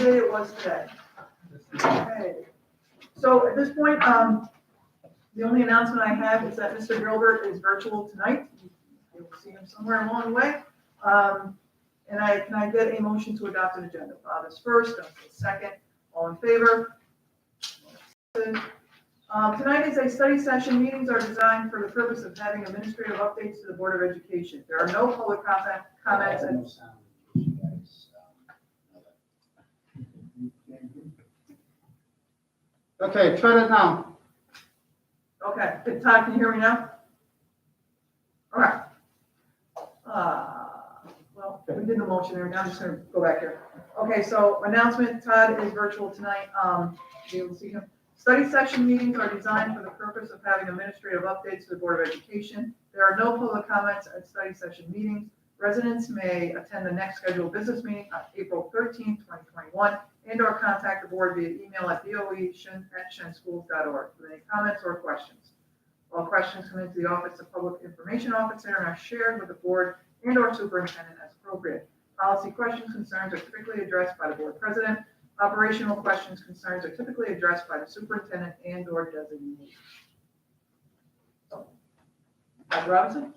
day it was today. Okay. So at this point, the only announcement I have is that Mr. Gilbert is virtual tonight. You'll see him somewhere along the way. And can I get a motion to adopt an agenda? Bob is first, Gus is second. All in favor? Tonight is a study session. Meetings are designed for the purpose of having administrative updates to the Board of Education. There are no public comments. And okay, turn it down. okay, Todd, can you hear me now? All right. Well, we did the motion there. Now I'm just going to go back here. Okay, so announcement, Todd is virtual tonight. You'll see him. Study session meetings are designed for the purpose of having administrative updates to the Board of Education. There are no public comments at study session meetings. Residents may attend the next scheduled business meeting on April 13th, 2021, and/or contact the board via email at boe@shenschools.org with any comments or questions. All questions come into the Office of Public Information Officer and are shared with the board and/or superintendent as appropriate. Policy questions, concerns are typically addressed by the board president. Operational questions, concerns are typically addressed by the superintendent and/or designee. So, Dr. Robinson?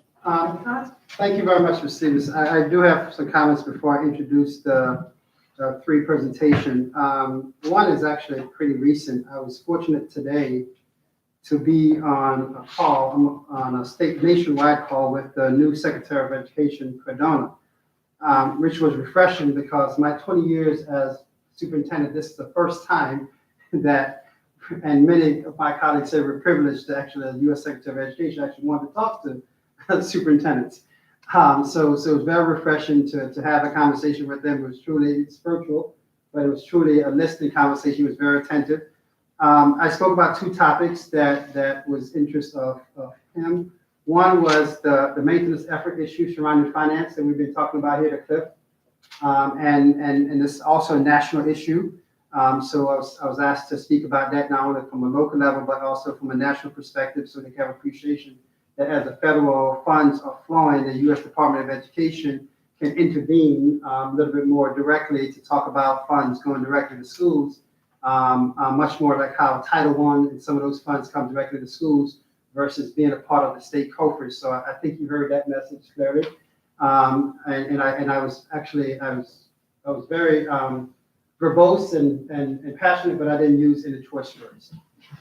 Thank you very much, Mr. Stevens. I do have some comments before I introduce the three presentation. One is actually pretty recent. I was fortunate today to be on a call, on a state nationwide call with the new Secretary of Education, Cardona, which was refreshing because my 20 years as superintendent, this is the first time that, and many of my colleagues say we're privileged to actually, the U.S. Secretary of Education actually wanted to talk to superintendents. So it was very refreshing to have a conversation with them. It was truly, it's virtual, but it was truly a listening conversation. He was very attentive. I spoke about two topics that was interest of him. One was the maintenance effort issue surrounding finance that we've been talking about here at Cliff. And it's also a national issue. So I was asked to speak about that not only from a local level, but also from a national perspective, so they can have appreciation that as the federal funds are flowing, the U.S. Department of Education can intervene a little bit more directly to talk about funds going directly to schools, much more like how Title I and some of those funds come directly to schools versus being a part of the state coffers. So I think you heard that message clearly. And I was very verbose and passionate, but I didn't use any choice words.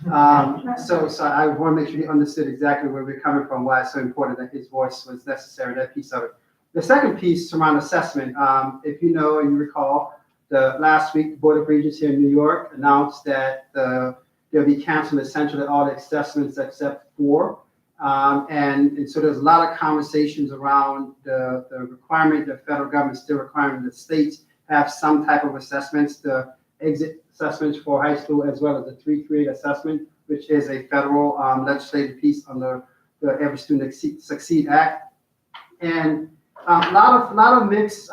So I want to make sure he understood exactly where we're coming from, why it's so important that his voice was necessary, that piece of it. The second piece around assessment, if you know and you recall, last week, the Board of Regents here in New York announced that they'll be canceling essentially all the assessments except 4. And so there's a lot of conversations around the requirement, the federal government still requiring that states have some type of assessments, the exit assessments for high school, as well as the 3-3 assessment, which is a federal legislative piece under the Every Student Succeed Act. And a lot of mixed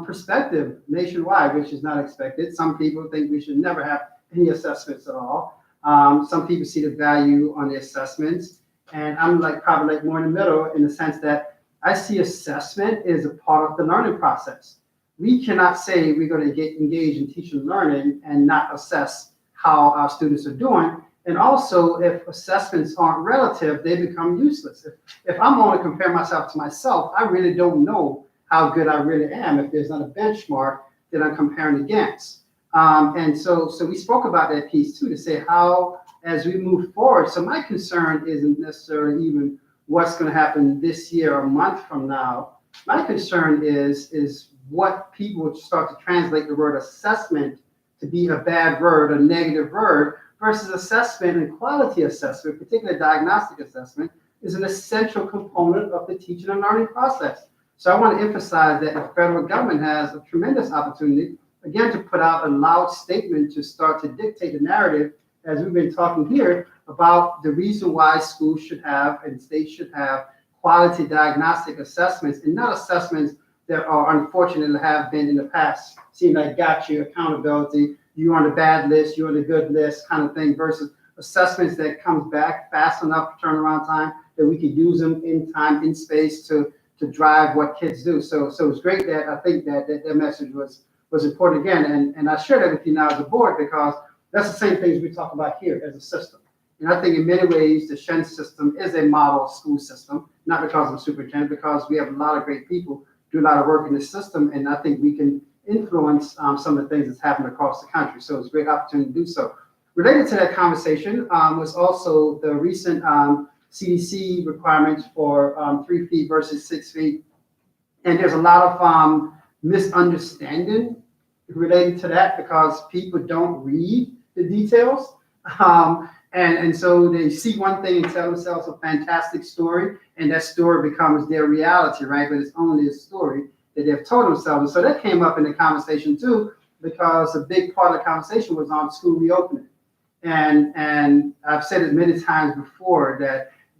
perspective nationwide, which is not expected. Some people think we should never have any assessments at all. Some people see the value on the assessments. And I'm probably more in the middle in the sense that I see assessment as a part of the learning process. We cannot say we're going to get engaged in teaching and learning and not assess how our students are doing. And also, if assessments aren't relative, they become useless. If I'm only comparing myself to myself, I really don't know how good I really am if there's not a benchmark that I'm comparing against. And so we spoke about that piece too, to say how, as we move forward, so my concern isn't necessarily even what's going to happen this year or a month from now. My concern is what people start to translate the word assessment to be a bad word, a negative word, versus assessment and quality assessment, particularly diagnostic assessment, is an essential component of the teaching and learning process. So I want to emphasize that the federal government has a tremendous opportunity, again, to put out a loud statement to start to dictate the narrative, as we've been talking here, about the reason why schools should have and states should have quality diagnostic assessments, and not assessments that are unfortunately have been in the past, seem like gotcha, accountability, you're on the bad list, you're on the good list kind of thing, versus assessments that comes back fast enough turnaround time that we could use them in time, in space to drive what kids do. So it's great that I think that message was was important again. And I share that with you now as a board because that's the same things we talk about here as a system. And I think in many ways, the Shen system is a model school system, not because I'm superintendent, because we have a lot of great people do a lot of work in the system. And I think we can influence some of the things that's happened across the country. So it's a great opportunity to do so. Related to that conversation was also the recent CDC requirements for 3 feet versus 6 feet. And there's a lot of misunderstanding related to that because people don't read the details. And so they see one thing and tell themselves a fantastic story, and that story becomes their reality, right? But it's only a story that they've told themselves. So that came up in the conversation too, because a big part of the conversation was on school reopening. And I've said it many times before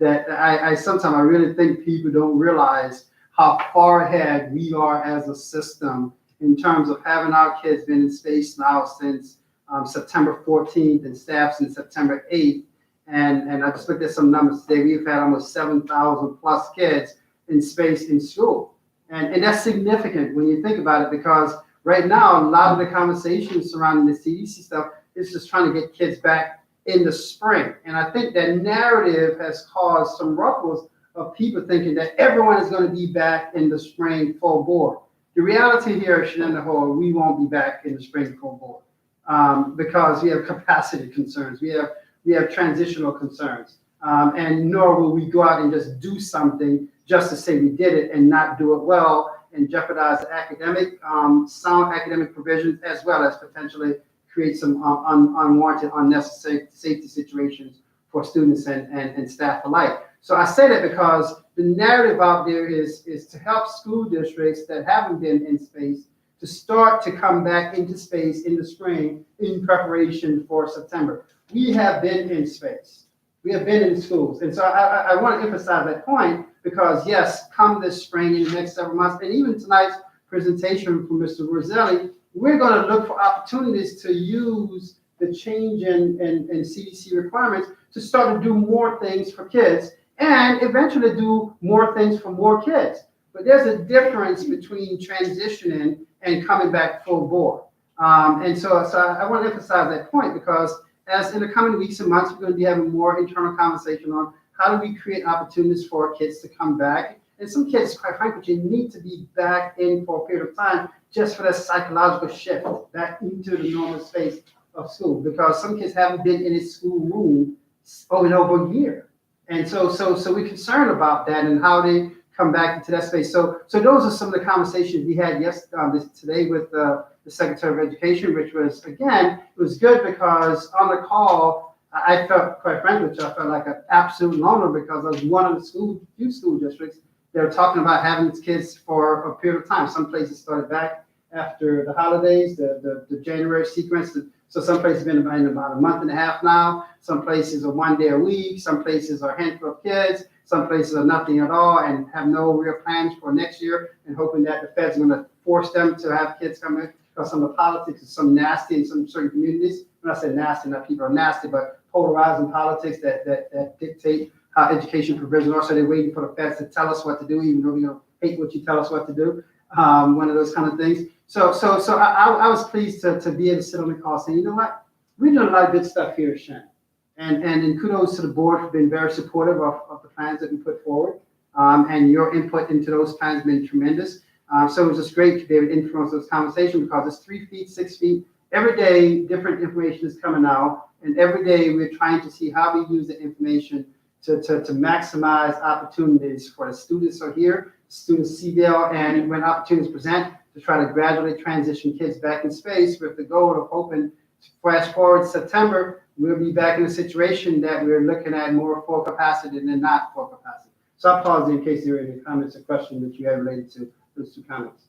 that I sometimes I really think people don't realize how far ahead we are as a system in terms of having our kids been in space now since September 14th and staff since September 8th. And I just looked at some numbers today. We've had almost 7,000 plus kids in space in school. And that's significant when you think about it, because right now, a lot of the conversations surrounding the CDC stuff is just trying to get kids back in the spring. And I think that narrative has caused some ruffles of people thinking that everyone is going to be back in the spring full board. The reality here at Shenendehowa, we won't be back in the spring full board because we have capacity concerns. We have transitional concerns. And nor will we go out and just do something just to say we did it and not do it well and jeopardize academic, sound academic provisions, as well as potentially create some unwanted, unnecessary safety situations for students and staff alike. So I say that because the narrative out there is to help school districts that haven't been in space to start to come back into space in the spring in preparation for September. We have been in space. We have been in schools. And so I want to emphasize that point because, yes, come this spring in the next several months, and even tonight's presentation from Mr. Roselli, we're going to look for opportunities to use the change in CDC requirements to start to do more things for kids and eventually do more things for more kids. But there's a difference between transitioning and coming back full board. And so I want to emphasize that point because as in the coming weeks and months, we're going to be having more internal conversation on how do we create opportunities for kids to come back. And some kids, quite frankly, need to be back in for a period of time just for that psychological shift back into the normal space of school, because some kids haven't been in a school room over a year. And so we're concerned about that and how they come back into that space. So those are some of the conversations we had today with the Secretary of Education, which was, again, it was good because on the call, I felt, quite frankly, I felt like an absolute loner because I was one of the few school districts that were talking about having its kids for a period of time. Some places started back after the holidays, the January sequence. So some places have been in about a month and a half now. Some places are 1 day a week. Some places are a handful of kids. Some places are nothing at all and have no real plans for next year and hoping that the Fed's going to force them to have kids come in because some of the politics is some nasty in some certain communities. When I say nasty, not people are nasty, but polarizing politics that dictate how education provision are. So they're waiting for the Feds to tell us what to do, even though we don't hate what you tell us what to do. One of those kind of things. So I was pleased to be able to sit on the call saying, you know what, we're doing a lot of good stuff here at Shen. And kudos to the board for being very supportive of the plans that we put forward. And your input into those plans has been tremendous. So it was just great to be able to influence those conversations because it's 3 feet, 6 feet. Every day, different information is coming out. And every day we're trying to see how we use the information to maximize opportunities for the students who are here, students see them, and when opportunities present, to try to gradually transition kids back in space with the goal of hoping, flash forward September, we'll be back in a situation that we're looking at more full capacity than not full capacity. So I'll pause in case there are any comments or questions that you have related to those two comments.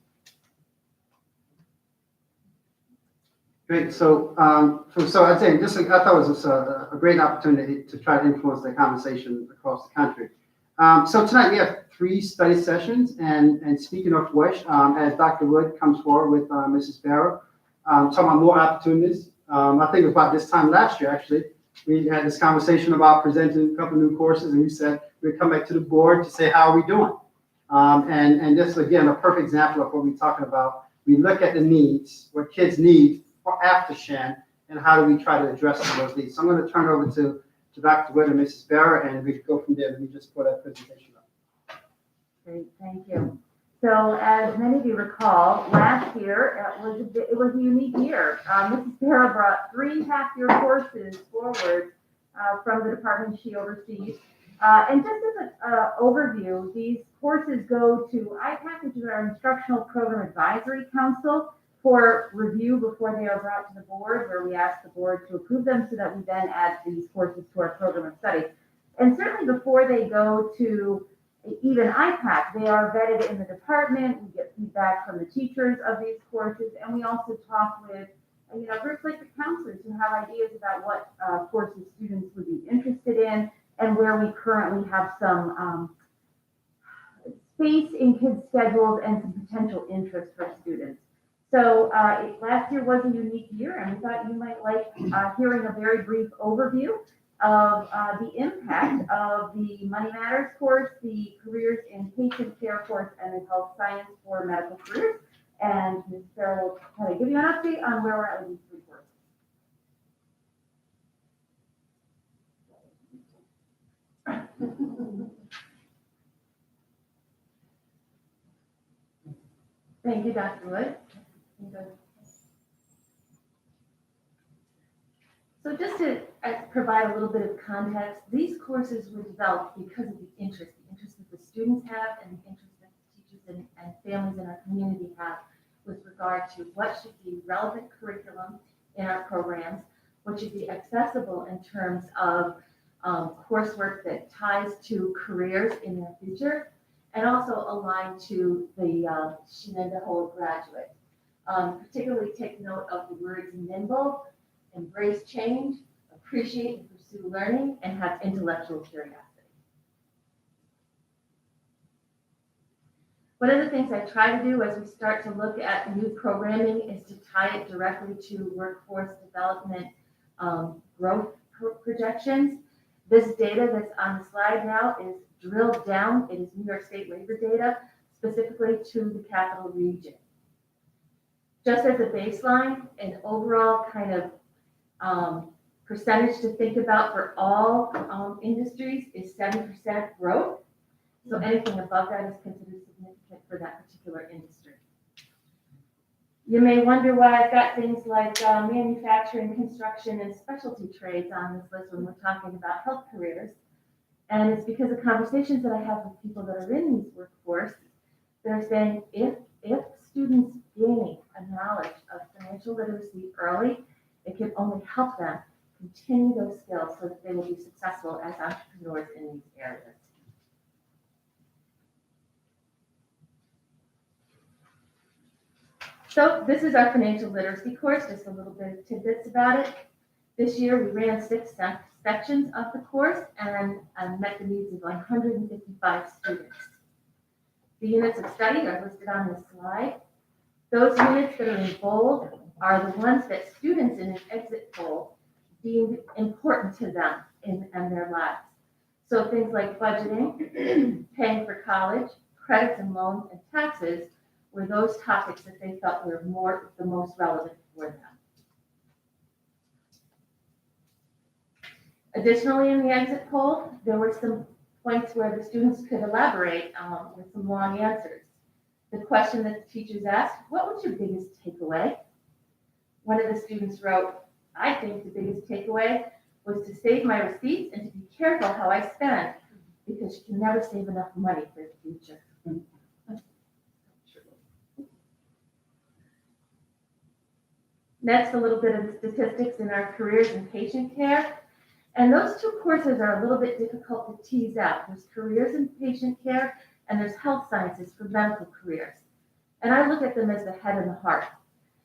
Great. So I'd say I thought it was a great opportunity to try to influence the conversation across the country. So tonight we have 3 study sessions, and speaking of which, as Dr. Wood comes forward with Mrs. Barrow, talking about more opportunities. I think it was about this time last year, actually, we had this conversation about presenting a couple of new courses, and we said we'd come back to the board to say, how are we doing? And this, again, a perfect example of what we're talking about we look at the needs, what kids need for after Shen, and how do we try to address those needs. So I'm going to turn it over to Dr. Wood and Mrs. Barra, and we go from there. Let me just put that presentation up. Great, thank you. So as many of you recall, last year it was a unique year. Mrs. Barra brought 3 half-year courses forward from the department she oversees. And just as an overview, these courses go to IPAC, which is our Instructional Program Advisory Council, for review before they are brought to the board, where we ask the board to approve them so that we then add these courses to our program of study. And certainly before they go to even IPAC, they are vetted in the department. We get feedback from the teachers of these courses, and we also talk with groups like the counselors who have ideas about what courses students would be interested in, and where we currently have some space in kids' schedules and some potential interest for students. So last year was a unique year, and we thought you might like hearing a very brief overview of the impact of the Money Matters course, the Careers in Patient Care course, and the Health Science for Medical Careers. And Ms. Sarah will kind of give you an update on where we're at with these 3 courses. Thank you, Dr. Wood. So just to provide a little bit of context, these courses were developed because of the interest that the students have and the interest that the teachers and families in our community have with regard to what should be relevant curriculum in our programs, what should be accessible in terms of coursework that ties to careers in their future, and also aligned to the Shenendehowa graduate. Particularly take note of the words nimble, embrace change, appreciate and pursue learning, and have intellectual curiosity. One of the things I try to do as we start to look at new programming is to tie it directly to workforce development growth projections. This data that's on the slide now is drilled down. It is New York State labor data, specifically to the capital region. Just as a baseline, an overall kind of percentage to think about for all industries is 7% growth. So anything above that is considered significant for that particular industry. You may wonder why I've got things like manufacturing, construction, and specialty trades on this list when we're talking about health careers. And it's because of conversations that I have with people that are in these workforce. They're saying if students gain a knowledge of financial literacy early, it can only help them continue those skills so that they will be successful as entrepreneurs in these areas. So this is our financial literacy course, just a little bit of tidbits about it. This year we ran 6 sections of the course and met the needs of 155 students. The units of study are listed on this slide. Those units that are in bold are the ones that students in an exit poll deemed important to them in their lives. So things like budgeting, paying for college, credits and loans, and taxes were those topics that they felt were the most relevant for them. Additionally, in the exit poll, there were some points where the students could elaborate with some long answers. The question that the teachers asked, what was your biggest takeaway? One of the students wrote, I think the biggest takeaway was to save my receipts and to be careful how I spend, because you can never save enough money for the future. Next, a little bit of the statistics in our careers in patient care. And those 2 courses are a little bit difficult to tease out. There's careers in patient care and there's health sciences for medical careers. And I look at them as the head and the heart.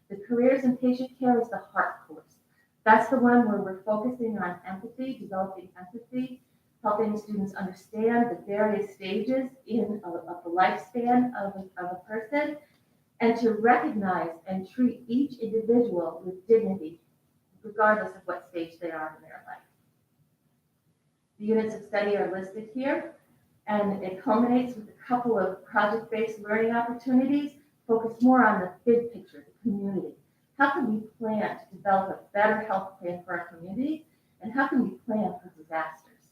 The careers in patient care is the heart course. That's the one where we're focusing on empathy, developing empathy, helping students understand the various stages of the lifespan of a person, and to recognize and treat each individual with dignity, regardless of what stage they are in their life. The units of study are listed here, and it culminates with a couple of project-based learning opportunities focus more on the big picture, the community. How can we plan to develop a better health plan for our community? And how can we plan for disasters?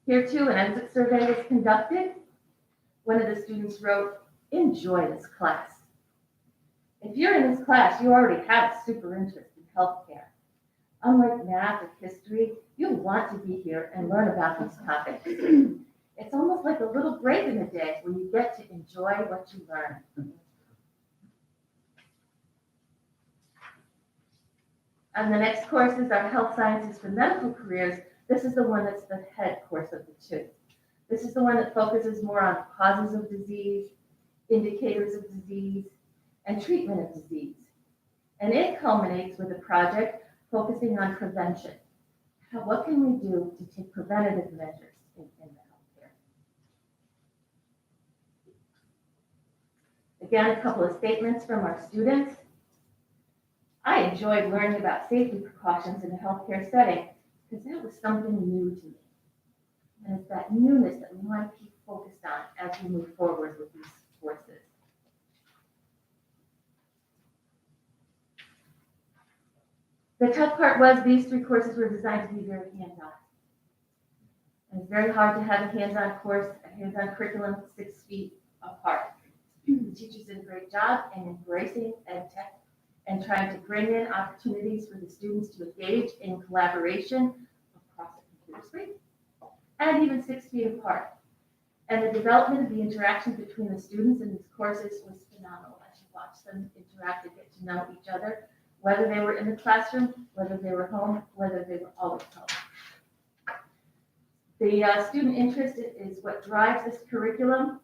Here too, an exit survey was conducted. One of the students wrote, "Enjoy this class." If you're in this class, you already have a super interest in healthcare. Unlike math or history, you'll want to be here and learn about these topics. It's almost like a little break in the day where you get to enjoy what you learn. And the next course is our health sciences for medical careers. This is the one that's the head course of the two. This is the one that focuses more on causes of disease, indicators of disease, and treatment of disease. And it culminates with a project focusing on prevention. What can we do to take preventative measures in the healthcare? Again, a couple of statements from our students. I enjoyed learning about safety precautions in a healthcare setting because that was something new to me. And it's that newness that we want to keep focused on as we move forward with these courses. The tough part was these three courses were designed to be very hands-on. And it's very hard to have a hands-on course, a hands-on curriculum 6 feet apart. The teachers did a great job in embracing ed tech and trying to bring in opportunities for the students to engage in collaboration across the computer screen, and even 6 feet apart. And the development of the interactions between the students in these courses was phenomenal. As you watch them interact and get to know each other, whether they were in the classroom, whether they were home, whether they were always home. The student interest is what drives this curriculum.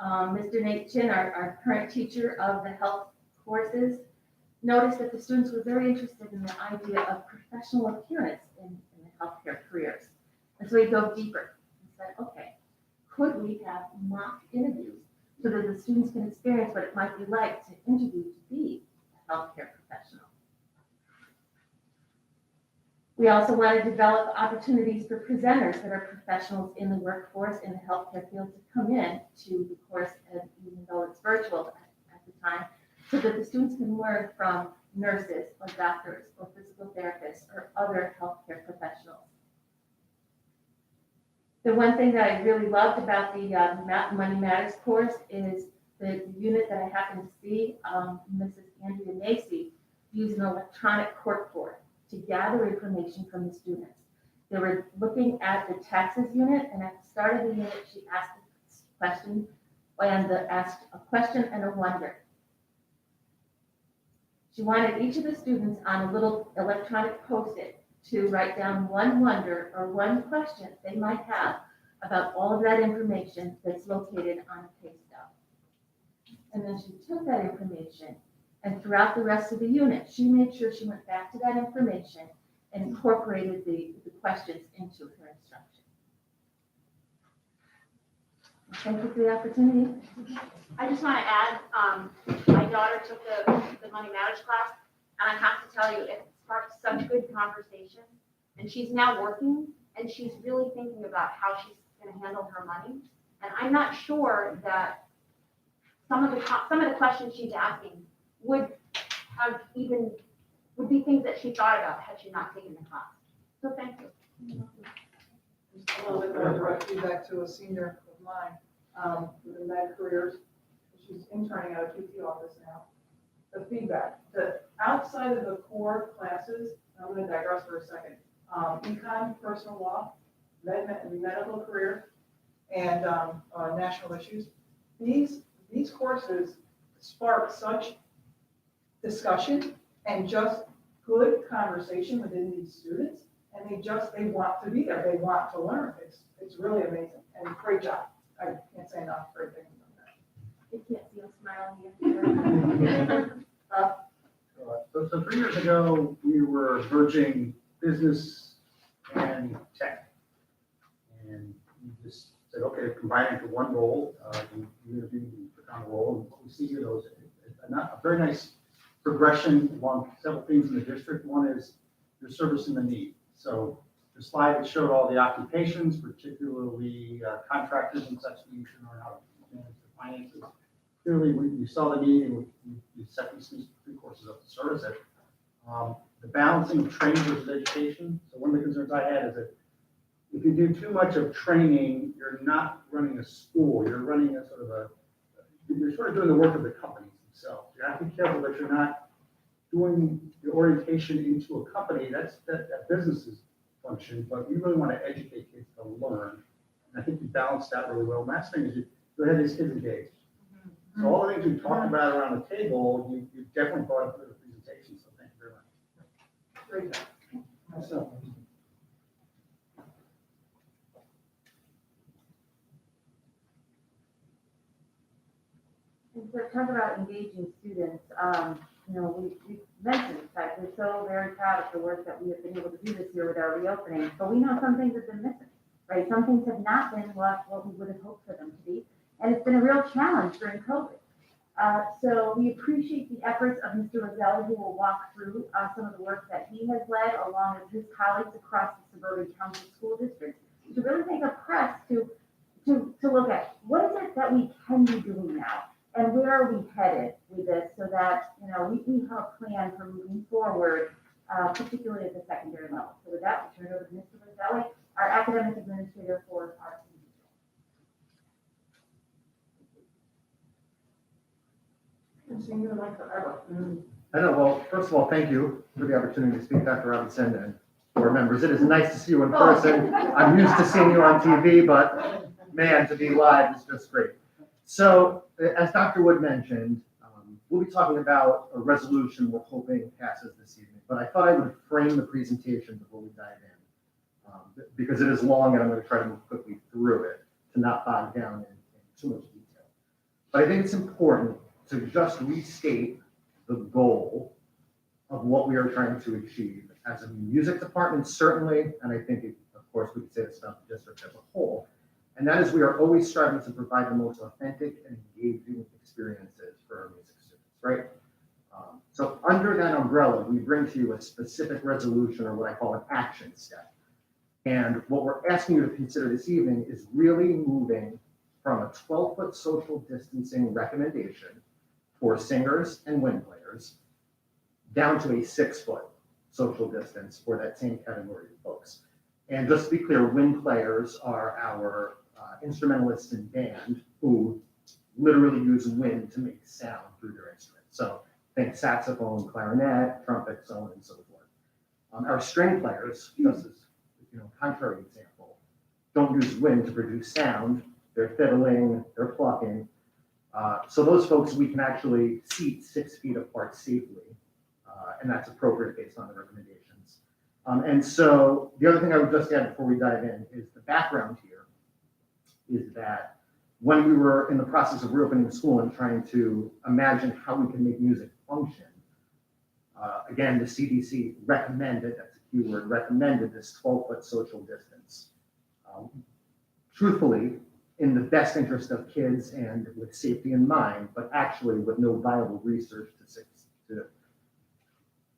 Mr. Nate Chin, our current teacher of the health courses, noticed that the students were very interested in the idea of professional appearance in the healthcare careers. And so he dove deeper and said, okay, could we have mock interviews so that the students can experience what it might be like to interview to be a healthcare professional? We also want to develop opportunities for presenters that are professionals in the workforce in the healthcare field to come in to the course, even though it's virtual at the time, so that the students can learn from nurses or doctors or physical therapists or other healthcare professionals. The one thing that I really loved about the Money Matters course is the unit that I happened to see, Mrs. Andrea Macy used an electronic corkboard to gather information from the students. They were looking at the taxes unit, and at the start of the unit, she asked a question, asked a question and a wonder. She wanted each of the students on a little electronic post-it to write down one wonder or one question they might have about all of that information that's located on a pay stub. And then she took that information, and throughout the rest of the unit, she made sure she went back to that information and incorporated the questions into her instruction. Thank you for the opportunity. I just want to add, my daughter took the Money Matters class, and I have to tell you, it sparked such good conversation. And she's now working, and she's really thinking about how she's going to handle her money. And I'm not sure that some of the questions she's asking would be things that she thought about had she not taken the class. So thank you. Just a little bit more direct feedback to a senior of mine within med careers. She's interning at a PT office now. The feedback, the outside of the core classes, and I'm going to digress for a second, econ, personal law, medical career, and national issues. These courses spark such discussion and just good conversation within these students, and they want to be there. They want to learn. It's really amazing, and great job. I can't say enough great things about that. You can't see them smiling here. So 3 years ago, we were merging business and tech. And we just said, okay, combine it into one role. You interviewed, you took on a role, and we see here those, a very nice progression along several things in the district. One is you're servicing the need. So the slide that showed all the occupations, particularly contractors and such, you should learn how to manage the finances. Clearly, you saw the need, and you set these three courses up to service it. The balancing of training versus education. So one of the concerns I had is that if you do too much of training, you're not running a school. You're running a sort of you're sort of doing the work of the companies themselves. You have to be careful that you're not doing the orientation into a company. That's that business's function, but you really want to educate kids to learn. And I think you balanced that really well. Last thing is you have these kids engaged. So all the things we talked about around the table, you definitely brought up in the presentation. So thank you very much. Great job. Myself. And so talk about engaging students, we mentioned the fact we're so very proud of the work that we have been able to do this year with our reopening, but we know some things have been missing, right? Some things have not been what we would have hoped for them to be, and it's been a real challenge during COVID. So we appreciate the efforts of Mr. Roselli, who will walk through some of the work that he has led, along with his colleagues across the suburban county school districts, to really make a press to look at what is it that we can be doing now. And where are we headed with this so that, we have a plan for moving forward, particularly at the secondary level. So with that, we turn it over to Mr. Roselli, our academic administrator for our I've seen you like forever. I know. Well, first of all, thank you for the opportunity to speak, Dr. Robinson, and board members. It is nice to see you in person. I'm used to seeing you on TV, but man, to be live is just great. So, as Dr. Wood mentioned, we'll be talking about a resolution we're hoping passes this evening. But I thought I would frame the presentation before we dive in, because it is long, and I'm going to try to move quickly through it to not bog down in too much detail. But I think it's important to just restate the goal of what we are trying to achieve as a music department, certainly, and I think, of course, we could say this about the district as a whole, and that is we are always striving to provide the most authentic and engaging experiences for our music students, right? So under that umbrella, we bring to you a specific resolution, or what I call an action step. And what we're asking you to consider this evening is really moving from a 12-foot social distancing recommendation for singers and wind players down to a 6-foot social distance for that same category of folks. And just to be clear, wind players are our instrumentalists in band who literally use wind to make sound through their instruments. So think saxophone, clarinet, trumpet, so on and so forth. Our string players, just as contrary example, don't use wind to produce sound. They're fiddling, they're plucking. So those folks we can actually seat 6 feet apart safely, and that's appropriate based on the recommendations. And so the other thing I would just add before we dive in is the background here is that when we were in the process of reopening the school and trying to imagine how we can make music function, again, the CDC recommended, that's a key word, recommended this 12-foot social distance. Truthfully, in the best interest of kids and with safety in mind, but actually with no viable research to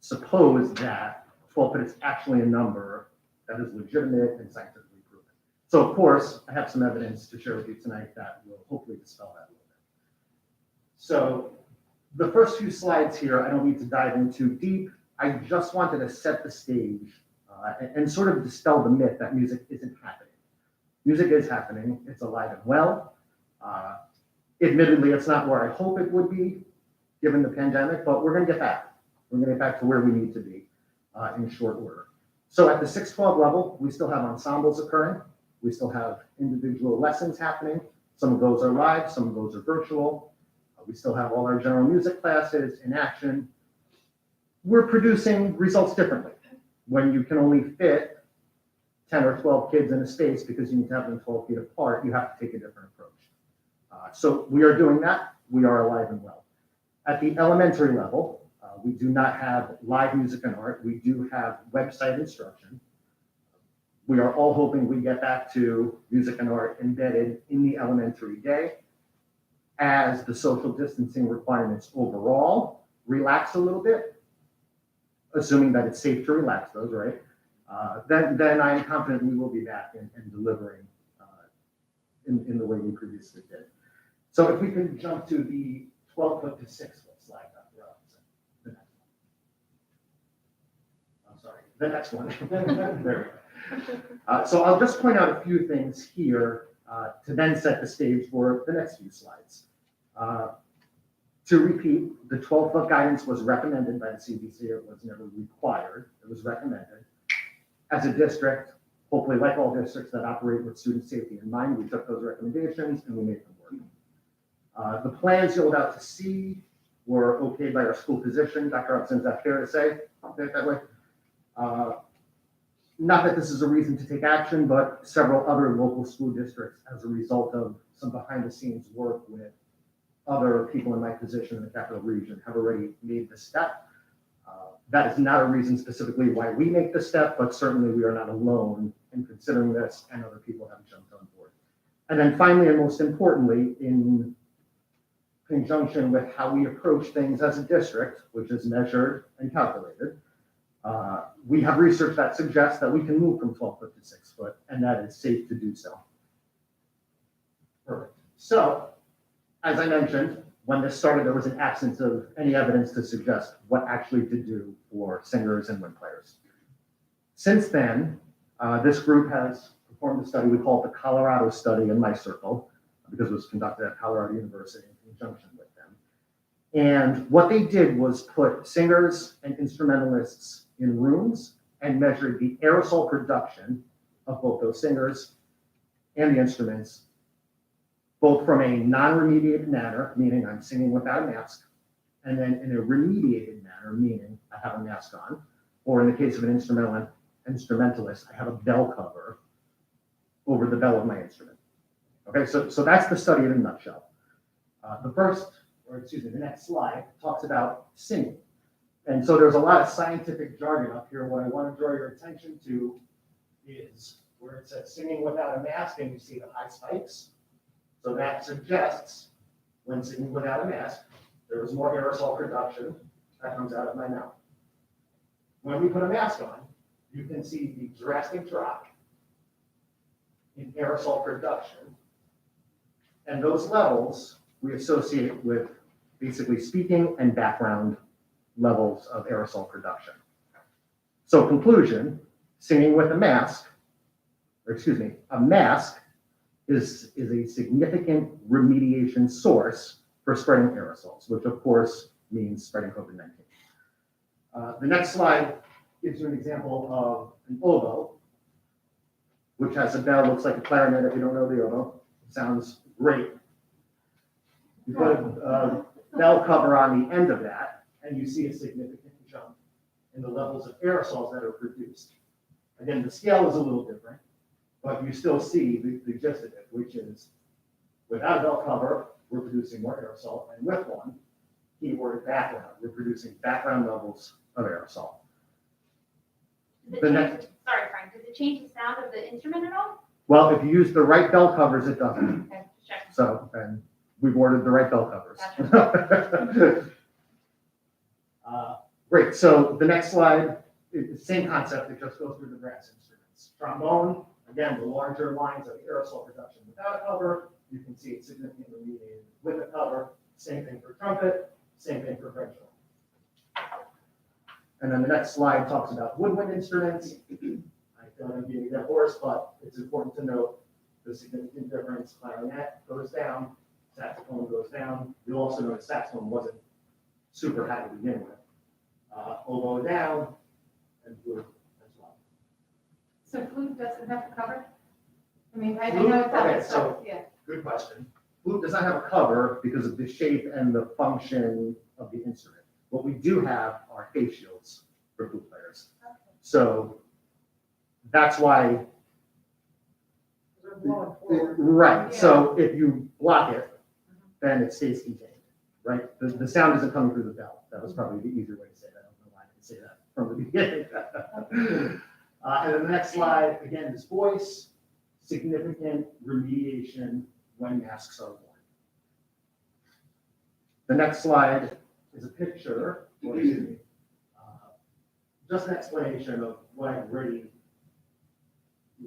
suppose that 12 foot is actually a number that is legitimate and scientifically proven. So of course, I have some evidence to share with you tonight that will hopefully dispel that a little bit. So the first few slides here, I don't need to dive into deep. I just wanted to set the stage and sort of dispel the myth that music isn't happening. Music is happening, it's alive and well. Admittedly, it's not where I hope it would be given the pandemic, but we're gonna get back. We're gonna get back to where we need to be in short order. So at the 612 level, we still have ensembles occurring. We still have individual lessons happening. Some of those are live, some of those are virtual. We still have all our general music classes in action. We're producing results differently. When you can only fit 10 or 12 kids in a space because you need to have them 12 feet apart, you have to take a different approach. So we are doing that. We are alive and well. At the elementary level, we do not have live music and art. We do have website instruction. We are all hoping we get back to music and art embedded in the elementary day as the social distancing requirements overall relax a little bit, assuming that it's safe to relax those, right? then I am confident we will be back and delivering in the way we previously did. So if we can jump to the 12-foot to 6-foot slide, Dr. Robinson. The next one. I'm sorry, the next one. There we go. So I'll just point out a few things here to then set the stage for the next few slides. To repeat, the 12-foot guidance was recommended by the CDC. It was never required. It was recommended. As a district, hopefully like all districts that operate with student safety in mind, we took those recommendations and we made them work. The plans yielded out to see were okayed by our school physician. Dr. Robinson, is that fair to say? Say it that way? Not that this is a reason to take action, but several other local school districts, as a result of some behind-the-scenes work with other people in my position in the capital region, have already made the step. That is not a reason specifically why we make the step, but certainly we are not alone in considering this, and other people have jumped on board. And then finally, and most importantly, in conjunction with how we approach things as a district, which is measured and calculated, we have research that suggests that we can move from 12-foot to 6-foot, and that it's safe to do so. Perfect. So, as I mentioned, when this started, there was an absence of any evidence to suggest what actually to do for singers and wind players. Since then, this group has performed a study we call the Colorado study in my circle, because it was conducted at Colorado University in conjunction with them. And what they did was put singers and instrumentalists in rooms and measured the aerosol production of both those singers and the instruments, both from a non-remediated manner, meaning I'm singing without a mask, and then in a remediated manner, meaning I have a mask on, or in the case of an instrumentalist, I have a bell cover over the bell of my instrument. Okay, so that's the study in a nutshell. The next slide talks about singing. And so there's a lot of scientific jargon up here. What I want to draw your attention to is where it says singing without a mask, and you see the high spikes. So that suggests when singing without a mask, there is more aerosol production that comes out of my mouth. When we put a mask on, you can see the drastic drop in aerosol production. And those levels we associate with basically speaking and background levels of aerosol production. So conclusion, singing with a mask is a significant remediation source for spreading aerosols, which of course means spreading COVID-19. The next slide gives you an example of an oboe, which has a bell, looks like a clarinet if you don't know the oboe. It sounds great. You put a bell cover on the end of that, and you see a significant jump in the levels of aerosols that are produced. Again, the scale is a little different, but you still see the gist of it, which is without a bell cover, we're producing more aerosol, and with one, keyword background, we're producing background levels of aerosol. Sorry, Frank, does it change the sound of the instrument at all? Well, if you use the right bell covers, it doesn't. Okay, check. So, and we've ordered the right bell covers. Gotcha. Great, so the next slide is the same concept, it just goes through the brass instruments. Trombone, again, the larger lines of aerosol production without a cover, you can see it's significantly remediated with a cover. Same thing for trumpet, same thing for French horn. And then the next slide talks about woodwind instruments. I feel like I'm beating a dead horse, but it's important to note the significant difference. Clarinet goes down, saxophone goes down. You'll also notice saxophone wasn't super high to begin with. Oboe down, and flute as well. So flute doesn't have a cover? I mean, I Flute? know it's Okay, other stuff, yeah. Good question. Flute does not have a cover because of the shape and the function of the instrument. What we do have are face shields for flute players. Okay. So that's why, They're blowing forward. right, Yeah. so if you block it, then it stays contained, right? The sound isn't coming through the bell. That was probably the easier way to say that. I don't know why I didn't say that from the beginning. And then the next slide, again, is voice, significant remediation when masks are worn. The next slide is a picture, or excuse me, just an explanation of what I've already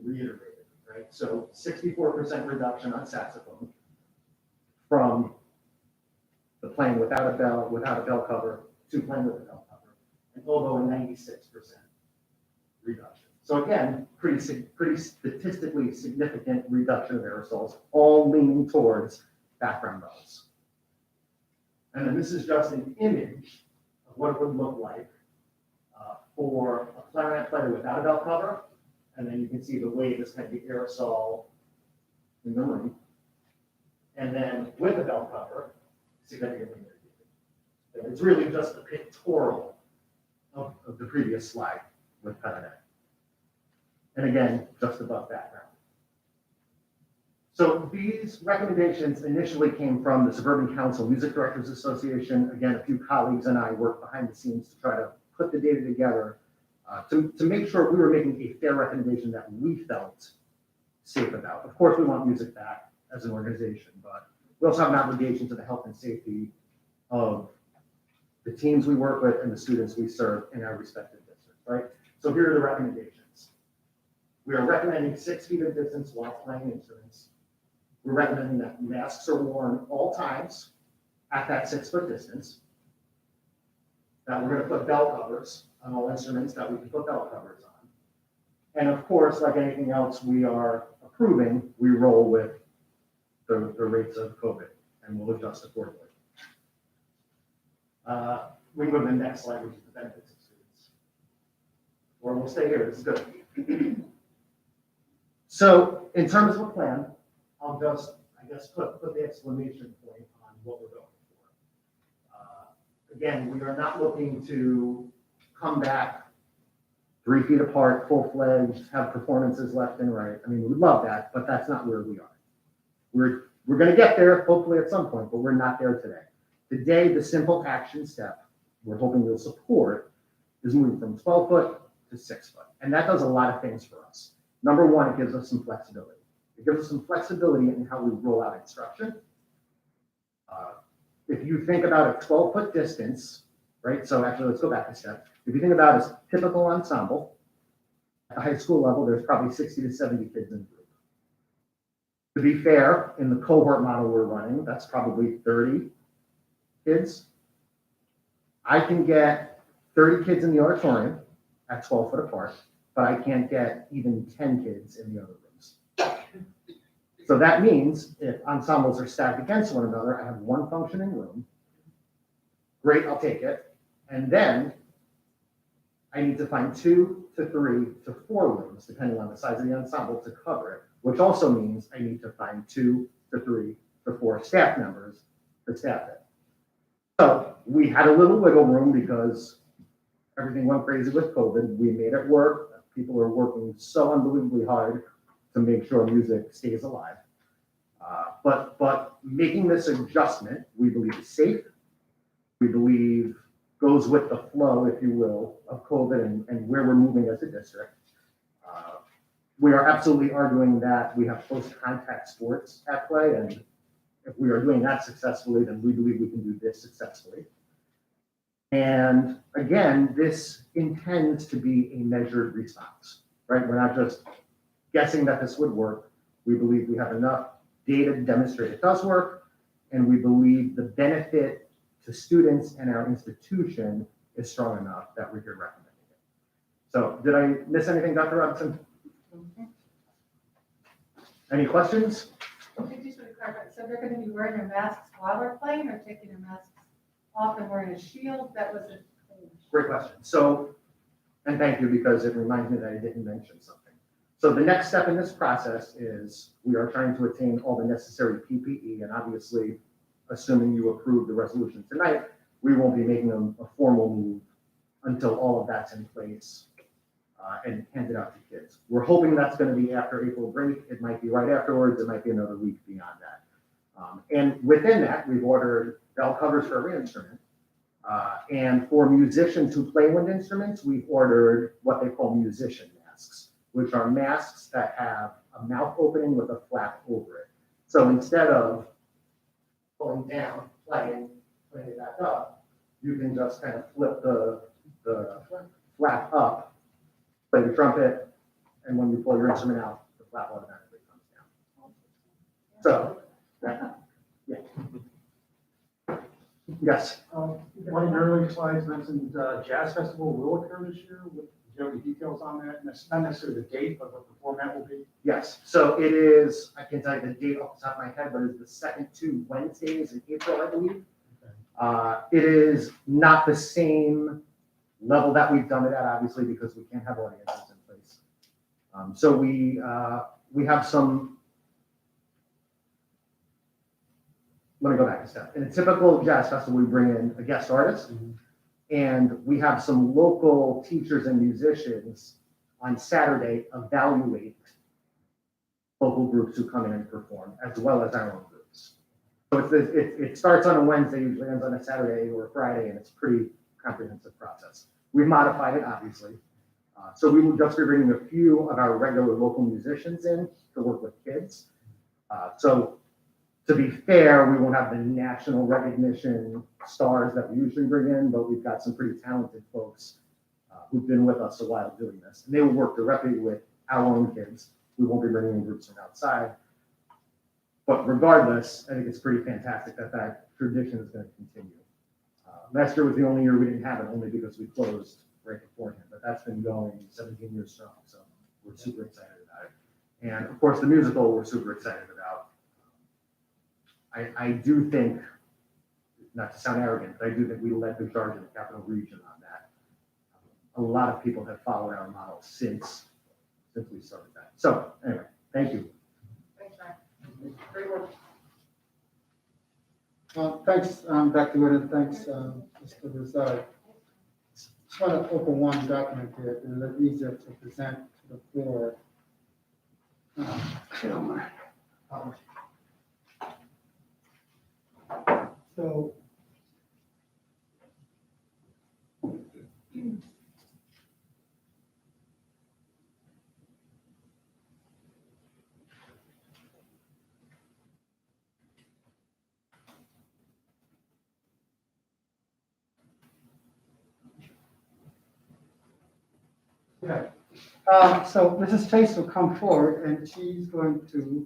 reiterated, right? So 64% reduction on saxophone from the playing without a bell cover to playing with a bell cover, and oboe 96% reduction. So again, pretty statistically significant reduction of aerosols, all leaning towards background bells. And then this is just an image of what it would look like for a clarinet player without a bell cover. And then you can see the wave is kind of the aerosol in the room. And then with a bell cover, significantly mitigated. And it's really just a pictorial of the previous slide with clarinet. And again, just above background. So these recommendations initially came from the Suburban Council Music Directors Association. Again, a few colleagues and I worked behind the scenes to try to put the data together to make sure we were making a fair recommendation that we felt safe about. Of course, we want music back as an organization, but we also have an obligation to the health and safety of the teams we work with and the students we serve in our respective districts, right? So here are the recommendations. We are recommending 6 feet of distance while playing instruments. We're recommending that masks are worn all times at that 6-foot distance. That we're going to put bell covers on all instruments that we can put bell covers on. And of course, like anything else we are approving, we roll with the rates of COVID and we'll adjust accordingly. We can go to the next slide, which is the benefits of students. Or we'll stay here, this is good. So in terms of a plan, I'll just, I guess, put the exclamation point on what we're going for. Again, we are not looking to come back 3 feet apart, full-fledged, have performances left and right. I mean, we would love that, but that's not where we are. We're going to get there, hopefully at some point, but we're not there today. Today, the simple action step we're hoping you'll support is moving from 12 foot to 6 foot. And that does a lot of things for us. Number one, it gives us some flexibility. It gives us some flexibility in how we roll out instruction. If you think about a 12-foot distance, right? So actually, let's go back a step. If you think about a typical ensemble, at the high school level, there's probably 60 to 70 kids in the group. To be fair, in the cohort model we're running, that's probably 30 kids. I can get 30 kids in the auditorium at 12 foot apart, but I can't get even 10 kids in the other rooms. So that means if ensembles are stacked against one another, I have one functioning room. Great, I'll take it. And then I need to find 2 to 3 to 4 rooms, depending on the size of the ensemble, to cover it, which also means I need to find 2 to 3 to 4 staff members to staff it. So we had a little wiggle room because everything went crazy with COVID. We made it work. People are working so unbelievably hard to make sure music stays alive. But making this adjustment, we believe is safe. We believe goes with the flow, if you will, of COVID and where we're moving as a district. We are absolutely arguing that we have close contact sports at play, and if we are doing that successfully, then we believe we can do this successfully. And again, this intends to be a measured response, right? We're not just guessing that this would work. We believe we have enough data to demonstrate it does work, and we believe the benefit to students and our institution is strong enough that we're here recommending it. So did I miss anything, Dr. Robinson? Any questions? Just to clarify, so they're going to be wearing their masks while they're playing or taking their masks off and wearing a shield? That was a Great question. So, and thank you, because it reminds me that I didn't mention something. So the next step in this process is we are trying to attain all the necessary PPE, and obviously, assuming you approve the resolution tonight, we won't be making a formal move until all of that's in place and handed out to kids. We're hoping that's going to be after April break. It might be right afterwards. It might be another week beyond that. And within that, we've ordered bell covers for every instrument. And for musicians who play wind instruments, we've ordered what they call musician masks, which are masks that have a mouth opening with a flap over it. So instead of pulling down, playing it back up, you can just kind of flip the flap up, play the trumpet, and when you pull your instrument out, the flap automatically comes down. So, yeah. Yes. One of your earlier slides mentioned Jazz Festival will occur this year. Do you have any details on that? And it's not necessarily the date, but what the format will be. Yes, so it is, I can tell you the date off the top of my head, but it's the second two Wednesdays in April, I believe. It is not the same level that we've done it at, obviously, because we can't have audiences in place. So we have some, let me go back a step. In a typical jazz festival, we bring in a guest artist, and we have some local teachers and musicians on Saturday evaluate local groups who come in and perform, as well as our own groups. So it starts on a Wednesday, usually ends on a Saturday or a Friday, and it's a pretty comprehensive process. We've modified it, obviously. So we will just be bringing a few of our regular local musicians in to work with kids. So to be fair, we won't have the national recognition stars that we usually bring in, but we've got some pretty talented folks who've been with us a while doing this. And they will work directly with our own kids. We won't be bringing in groups from outside. But regardless, I think it's pretty fantastic that that tradition is going to continue. Last year was the only year we didn't have it, only because we closed right beforehand. But that's been going 17 years strong, so we're super excited about it. And of course, the musical we're super excited about. I do think, not to sound arrogant, but I do think we led the charge in the Capital Region on that. A lot of people have followed our model since we started that. So anyway, thank you. Thanks, Frank. Great work. Thanks, Dr. Wood, and thanks, Mr. Rizal. Just want to open one document here, and let me easier to present to the floor. If you don't mind. So. Okay. So Mrs. Chase will come forward and she's going to,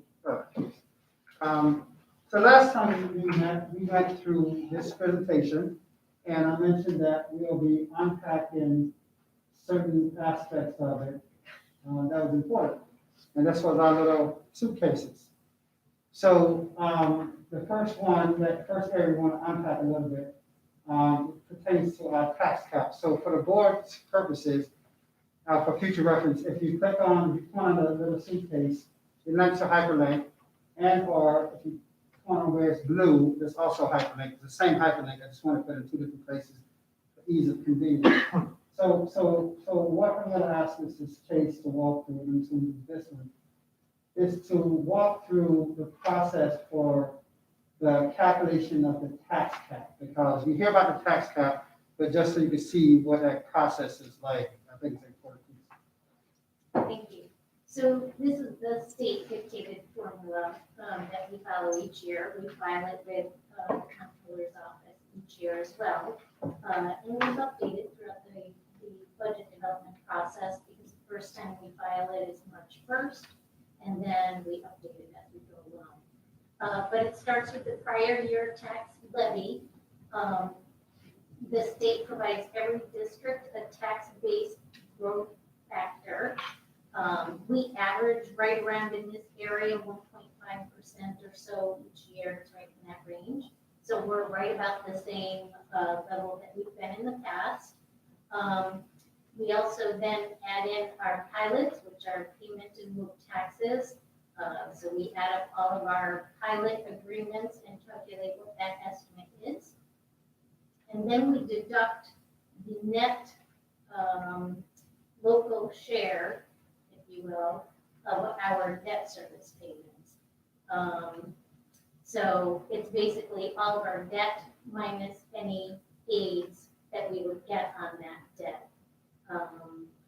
so last time we went through this presentation and I mentioned that we'll be unpacking certain aspects of it that was important. And this was our little suitcases. So the first area we want to unpack a little bit pertains to our tax cap. So for the board's purposes, for future reference, if you click on the little suitcase, it links to hyperlink, and or if you click on where it's blue, there's also hyperlink. It's the same hyperlink. I just want to put it in two different places for ease of convenience. So what I'm going to ask Mrs. Chase to walk through, and to do this one, is to walk through the process for the calculation of the tax cap, because we hear about the tax cap, but just so you can see what that process is like, I think it's important. Thank you. So this is the state dictated formula that we follow each year. We file it with the comptroller's office each year as well. And we've updated throughout the budget development process, because the first time we file it is March 1st, and then we update it as we go along. But it starts with the prior year tax levy. The state provides every district a tax-based growth factor. We average right around in this area 1.5% or so each year. It's right in that range. So we're right about the same level that we've been in the past. We also then add in our pilots, which are payment in lieu of taxes. So we add up all of our pilot agreements and calculate what that estimate is. And then we deduct the net local share, if you will, of our debt service payments. So it's basically all of our debt minus any aids that we would get on that debt,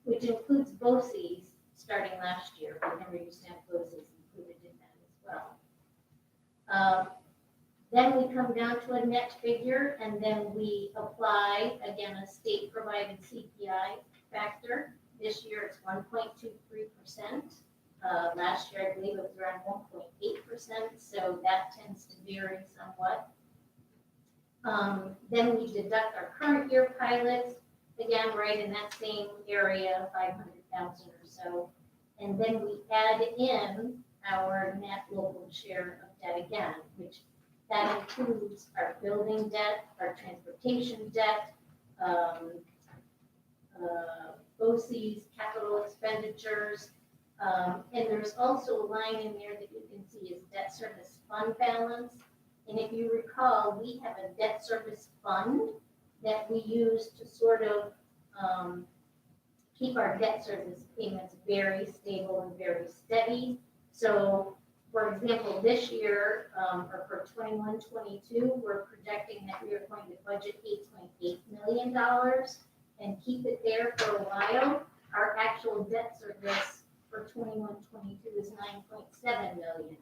which includes BOCES starting last year. We never used to have BOCES included in that as well. Then we come down to a net figure, and then we apply, again, a state-provided CPI factor, This year it's 1.23%. Last year, I believe it was around 1.8%, so that tends to vary somewhat. Then we deduct our current year pilots, again, right in that same area, 500,000 or so. And then we add in our net local share of debt again, which that includes our building debt, our transportation debt, OC's capital expenditures. And there's also a line in there that you can see is debt service fund balance. And if you recall, we have a debt service fund that we use to sort of keep our debt service payments very stable and very steady. So, for example, this year, or for 21-22, we're projecting that we are going to budget $8.8 million and keep it there for a while. Our actual debt service for 21-22 is $9.7 million.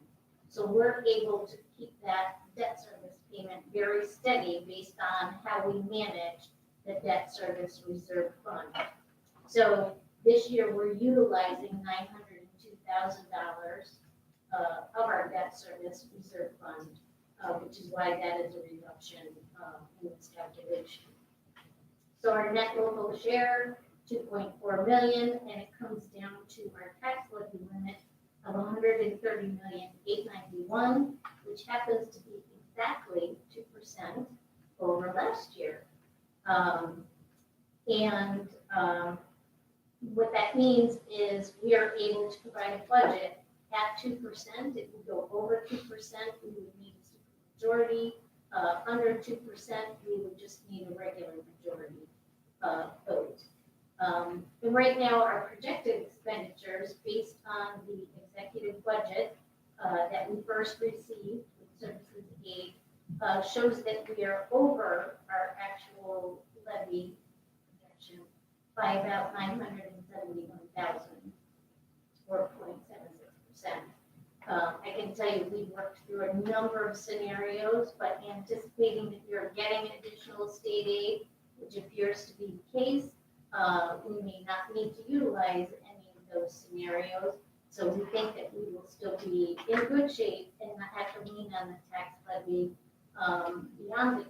So we're able to keep that debt service payment very steady based on how we manage the debt service reserve fund. So this year, we're utilizing $902,000 of our debt service reserve fund, which is why that is a reduction in this calculation. So our net local share, 2.4 million, and it comes down to our tax levy limit of 130,891,000, which happens to be exactly 2% over last year. What that means is we are able to provide a budget at 2%. If we go over 2%, we would need a supermajority. Under 2%, we would just need a regular majority vote. And right now, our projected expenditures based on the executive budget that we first received with services aid shows that we are over our actual levy projection by about 971,000 or 0.76%. I can tell you we worked through a number of scenarios, but anticipating that we are getting additional state aid, which appears to be the case, we may not need to utilize any of those scenarios. So we think that we will still be in good shape and not have to lean on the tax levy beyond the 2%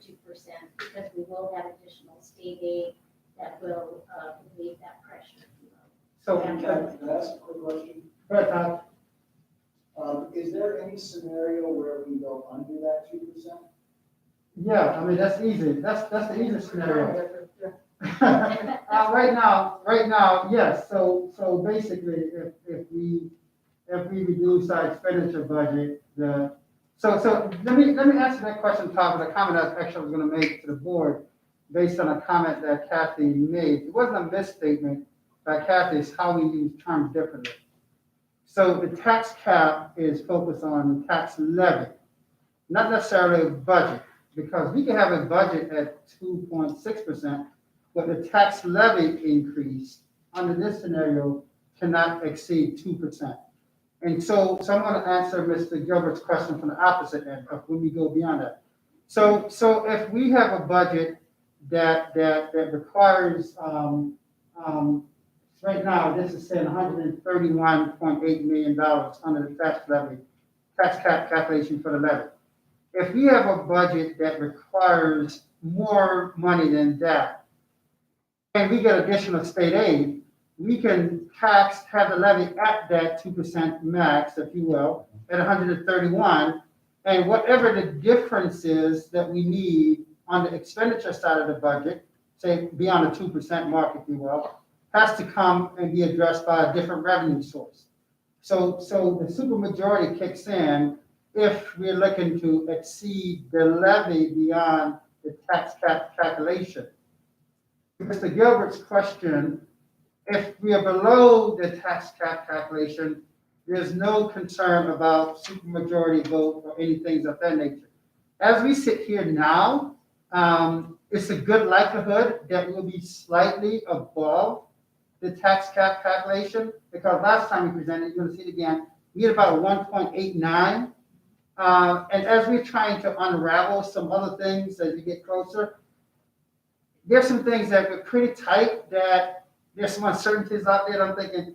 because we will have additional state aid that will relieve that pressure. So, Can I ask a quick question? Brett, Todd, Is there any scenario where we go under that 2%? yeah, I mean, that's easy. That's the easiest scenario. Right now, yes. So basically, if we reduce our expenditure budget, so let me answer that question, Todd, with a comment that actually I was going to make to the board based on a comment that Kathy made. It wasn't a misstatement by Kathy, it's how we use terms differently. So the tax cap is focused on tax levy, not necessarily a budget, because we can have a budget at 2.6%, but the tax levy increase under this scenario cannot exceed 2%. And so I'm going to answer Mr. Gilbert's question from the opposite end of when we go beyond that. So if we have a budget that requires, right now, this is saying $131.8 million under the tax levy, tax cap calculation for the levy. If we have a budget that requires more money than that, and we get additional state aid, we can have the levy at that 2% max, if you will, at 131, and whatever the difference is that we need on the expenditure side of the budget, say beyond the 2% mark, if you will, has to come and be addressed by a different revenue source. So the supermajority kicks in if we're looking to exceed the levy beyond the tax cap calculation. Mr. Gilbert's question, if we are below the tax cap calculation, there's no concern about supermajority vote or anything of that nature. As we sit here now, it's a good likelihood that we'll be slightly above the tax cap calculation, because last time we presented, you're going to see it again, we had about 1.89. And as we're trying to unravel some other things as we get closer, there's some things that were pretty tight that there's some uncertainties out there. I'm thinking,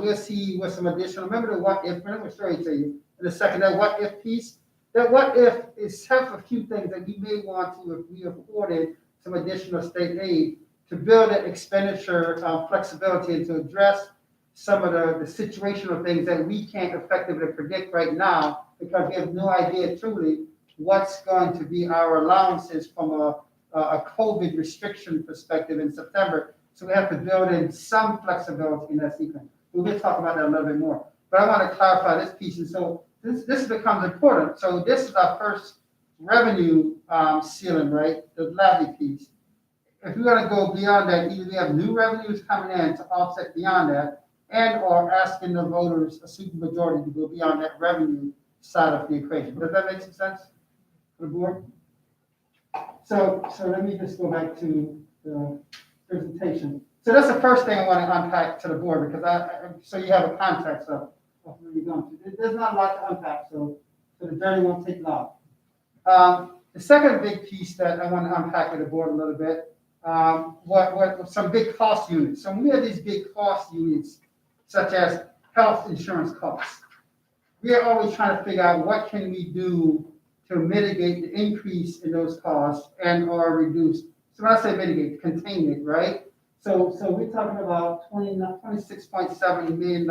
we'll see what some additional, remember the what if, I'm going to show it to you. And the second, that what if piece, that what if is have a few things that we may want to, if we afforded some additional state aid to build that expenditure flexibility and to address some of the situational things that we can't effectively predict right now because we have no idea truly what's going to be our allowances from a COVID restriction perspective in September. So we have to build in some flexibility in that sequence. We'll talk about that a little bit more. But I want to clarify this piece. And so this becomes important. So this is our first revenue ceiling, right? The levy piece. If we're going to go beyond that, either we have new revenues coming in to offset beyond that, and or asking the voters, a supermajority, to go beyond that revenue side of the equation. Does that make some sense for the board? So let me just go back to the presentation. So that's the first thing I want to unpack to the board because so you have a context of where you're going to. There's not a lot to unpack, so the journey won't take long. The second big piece that I want to unpack with the board a little bit, what some big cost units. So when we have these big cost units, such as health insurance costs, we are always trying to figure out what can we do to mitigate the increase in those costs and or reduce. So when I say mitigate, contain it, right? So we're talking about $26.7 million.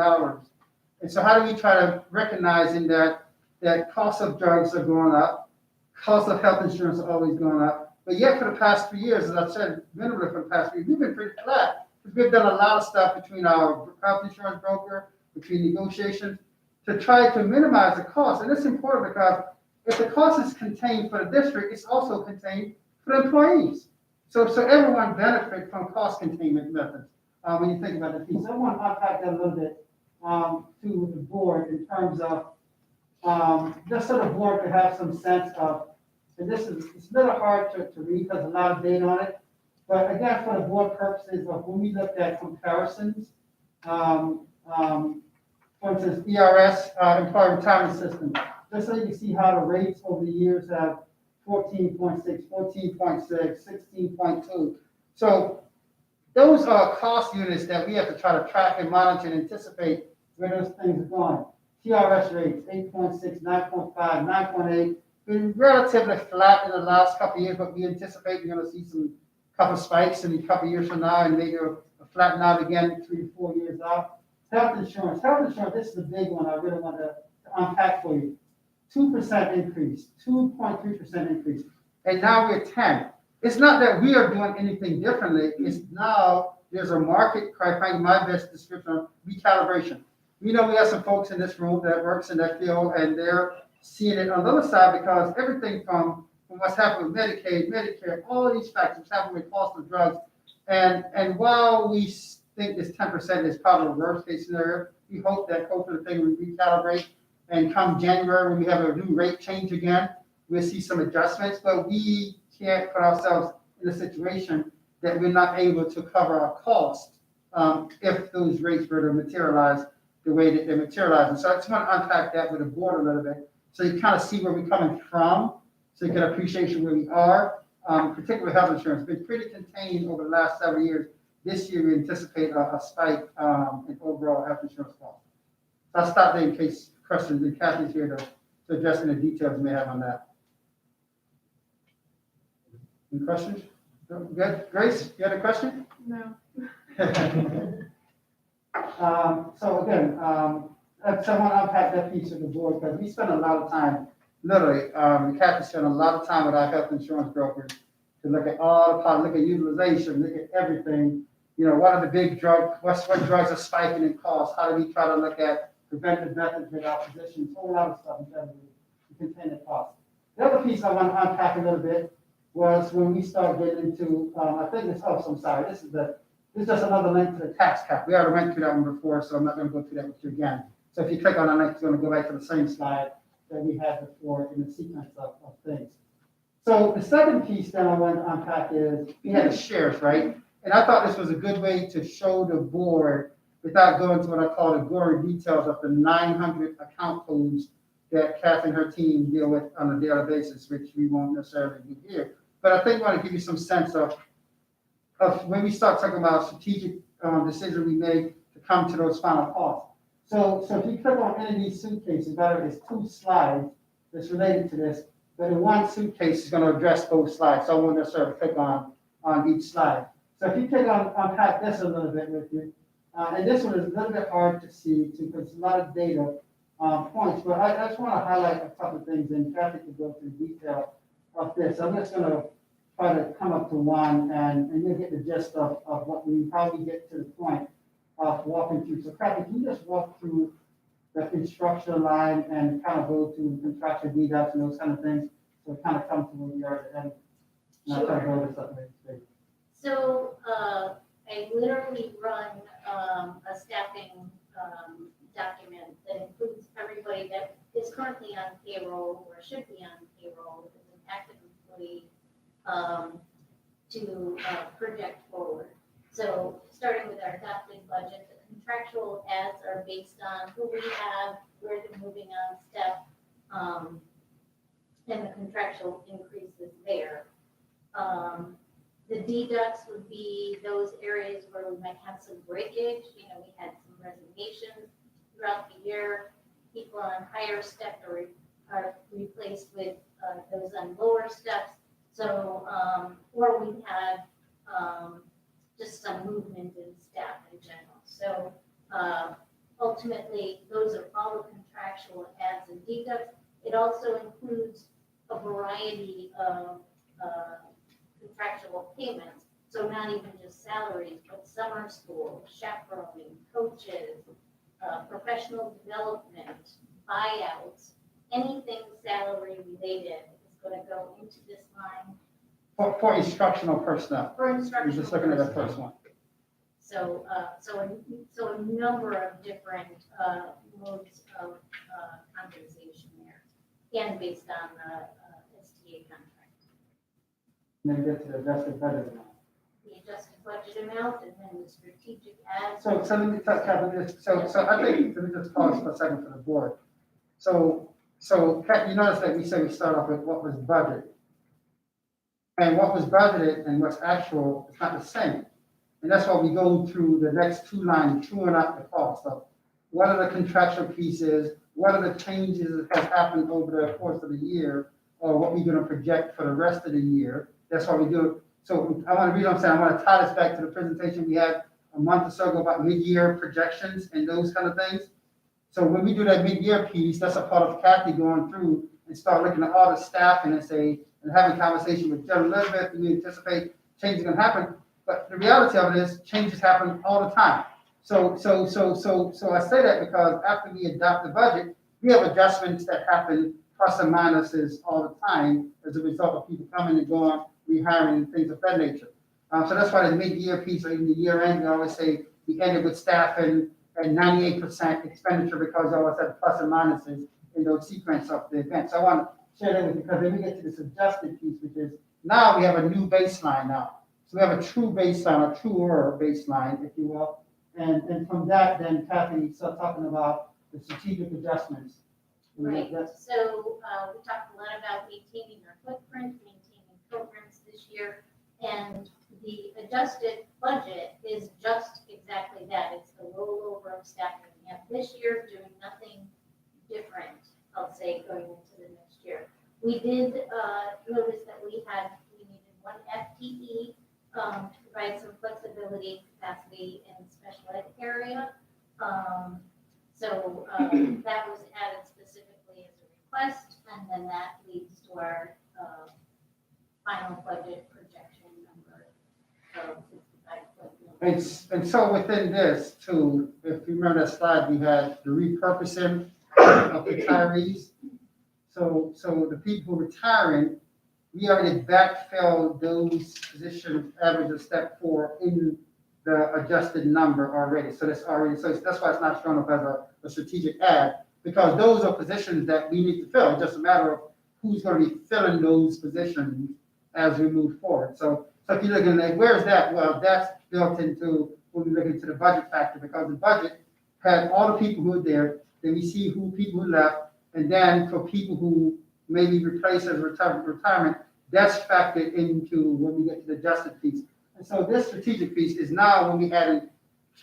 And so how do we try to recognize in that cost of drugs are going up, cost of health insurance are always going up, but yet for the past 3 years, as I've said, minimally for the past 3 years, we've been pretty flat. Because we've done a lot of stuff between our health insurance broker, between negotiations, to try to minimize the cost. And it's important because if the cost is contained for the district, it's also contained for the employees. So everyone benefits from cost containment methods when you think about the piece. So I want to unpack that a little bit to the board in terms of just so the board could have some sense of, and it's a little hard to read because a lot of data on it. But again, for the board purposes of when we looked at comparisons, for instance, ERS, Employee Retirement System, just so you can see how the rates over the years have 14.6, 14.6, 16.2. So those are cost units that we have to try to track and monitor and anticipate where those things are going. TRS rates, 8.6, 9.5, 9.8, been relatively flat in the last couple of years, but we anticipate we're going to see some couple spikes in a couple of years from now and maybe a flatten out again 3 to 4 years out. Health insurance, this is the big one I really want to unpack for you. 2% increase, 2.3% increase, and now we're 10. It's not that we are doing anything differently, it's now there's a market, quite frankly, my best description of recalibration. We know we have some folks in this room that works in that field and they're seeing it on the other side because everything from what's happening with Medicaid, Medicare, all of these factors happening with cost of drugs. And while we think this 10% is probably the worst case scenario, we hope that hopefully the thing will recalibrate. And come January, when we have a new rate change again, we'll see some adjustments, but we can't put ourselves in a situation that we're not able to cover our costs if those rates were to materialize the way that they're materializing. So I just want to unpack that with the board a little bit, so you kind of see where we're coming from, so you get an appreciation where we are, particularly health insurance. Been pretty contained over the last several years. This year, we anticipate a spike in overall health insurance costs. So I'll stop there in case questions, and Kathy's here to address any details you may have on that. Any questions? No? Good. Grace, you had a question? No. So again, I want to unpack that piece of the board because we spend a lot of time, literally, Kathy spent a lot of time with our health insurance brokers to look at all the part, look at utilization, look at everything. You know, what are the big drugs, what drugs are spiking in cost? How do we try to look at preventive methods with our physicians, a whole lot of stuff in terms of contain the cost. The other piece I want to unpack a little bit was when we start getting into, I think this, oh, so I'm sorry, this is just another link to the tax cap. We already went through that one before, so I'm not going to go through that with you again. So if you click on that link, it's going to go back to the same slide that we had before in the sequence of things. So the second piece that I want to unpack is we had the shares, right? And I thought this was a good way to show the board without going to what I call the gory details of the 900 account codes that Kathy and her team deal with on a daily basis, which we won't necessarily do here. But I think I want to give you some sense of when we start talking about strategic decision we made to come to those final costs. So if you click on any of these suitcases, whether it's 2 slides that's related to this, but in one suitcase is gonna address both slides, so I won't necessarily click on each slide. So if you click on unpack this a little bit with you, and this one is a little bit hard to see too, because it's a lot of data points, but I just want to highlight a couple of things, and Kathy could go through detail of this. I'm just gonna try to come up to one, and you'll get the gist of what how we get to the point of walking through. So Kathy, can you just walk through the instructional line and kind of go to contractual deducts and those kind of things? So kind of come to where we are at the end. And I'll try to go over something. So, I literally run, a staffing, document that includes everybody that is currently on payroll or should be on payroll as an active employee, to project forward. So starting with our adopted budget, the contractual ads are based on who we have, where they're moving on step, and the contractual increases there. The deducts would be those areas where we might have some breakage. We had some resignations throughout the year. People on higher step are replaced with those on lower steps. So, or we had just some movement in staff in general. So ultimately, those are all the contractual ads and deducts. It also includes a variety of contractual payments. So not even just salaries, but summer school, chaperoning, coaches, professional development, buyouts, anything salary related is going to go into this line. For instructional personnel. For We're instructional. just looking at the personnel. first one. So, so a number of different modes of compensation there, and based on the STA contract. And then get to the adjusted budget amount. The adjusted budget amount and then the strategic ads. So let me touch on this. So I think, let me just pause for a second for the board. So Kat, you notice that we said we start off with what was budgeted. And what was budgeted and what's actual is not the same. And that's why we go through the next 2 lines, truing up the cost of what are the contractual pieces, what are the changes that have happened over the course of the year, or what we're gonna project for the rest of the year. That's why we do it. So I want to read what I'm saying. I want to tie this back to the presentation we had a month or so ago about mid-year projections and those kind of things. So when we do that mid-year piece, that's a part of Kathy going through and start looking at all the staffing and say, and having a conversation with Jen Elizabeth, we anticipate changes are gonna happen. But the reality of it is changes happen all the time. So I say that because after we adopt the budget, we have adjustments that happen plus and minuses all the time as a result of people coming and going, rehiring, things of that nature. So that's why the mid-year piece or even the year end, we always say we ended with staffing at 98% expenditure because I always have plus and minuses in those sequence of the events. So I want to share that with you because then we get to this adjusted piece, which is now we have a new baseline now. So we have a true baseline, a truer baseline, if you will. And from that, then Kathy starts talking about the strategic adjustments. Right, so we talked a lot about maintaining our footprint, maintaining programs this year, and the adjusted budget is just exactly that. It's the rollover of staffing. We have this year doing nothing different, I'll say, going into the next year. We did notice that we needed 1 FTE to provide some flexibility capacity in the special ed area. So that was added specifically as a request, and then that leads to our final budget projection number of 65.1. And so within this too, if you remember that slide, we had the repurposing of retirees. So the people retiring, we already backfilled those positions average of step 4 in the adjusted number already. So that's already, so that's why it's not shown up as a strategic ad, because those are positions that we need to fill. It's just a matter of who's going to be filling those positions as we move forward. So if you're looking at where's that? Well, that's built into when we look into the budget factor, because the budget had all the people who are there. Then we see people who left, and then for people who may be replaced as retirement, that's factored into when we get to the adjusted piece. And so this strategic piece is now when we add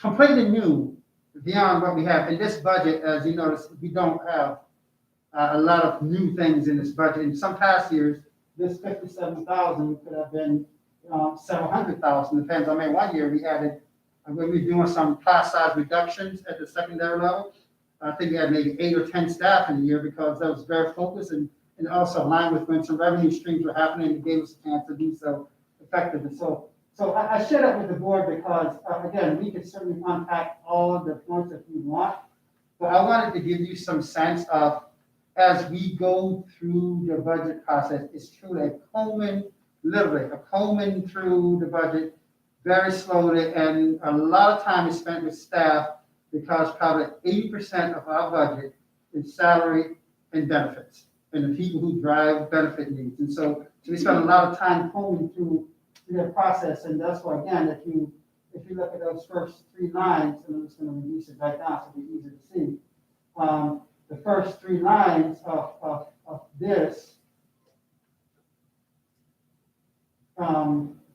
completely new beyond what we have. In this budget, as you notice, we don't have a lot of new things in this budget. In some past years, this 57,000 could have been several hundred thousand, depends. I mean, one year we added, when we were doing some class size reductions at the secondary level, I think we had maybe 8 or 10 staff in the year because that was very focused and also aligned with when some revenue streams were happening, it gave us a chance to do so effectively. So I share that with the board because, again, we could certainly unpack all of the points if you want, but I wanted to give you some sense of, as we go through the budget process, it's truly a combing, literally a combing through the budget very slowly, and a lot of time is spent with staff because probably 80% of our budget is salary and benefits and the people who drive benefit needs. And so we spend a lot of time combing through the process, and that's why, again, if you look at those first 3 lines, and I'm just going to reduce it right down so it'll be easier to see. The first 3 lines of this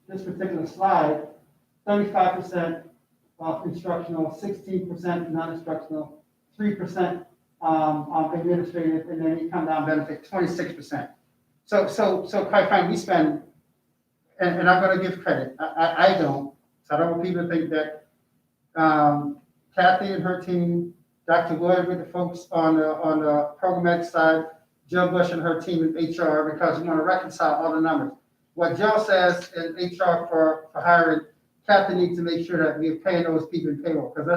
particular slide, 35% instructional, 16% non-instructional, 3% administrative, and then you come down benefit, 26%. So quite frankly, we spend, and I'm going to give credit. I don't. So I don't want people to think that Kathy and her team, Dr. Wood with the folks on the programmatic side, Jill Bush and her team in HR, because we want to reconcile all the numbers. What Jill says in HR for hiring, Kathy needs to make sure that we're paying those people in payroll, because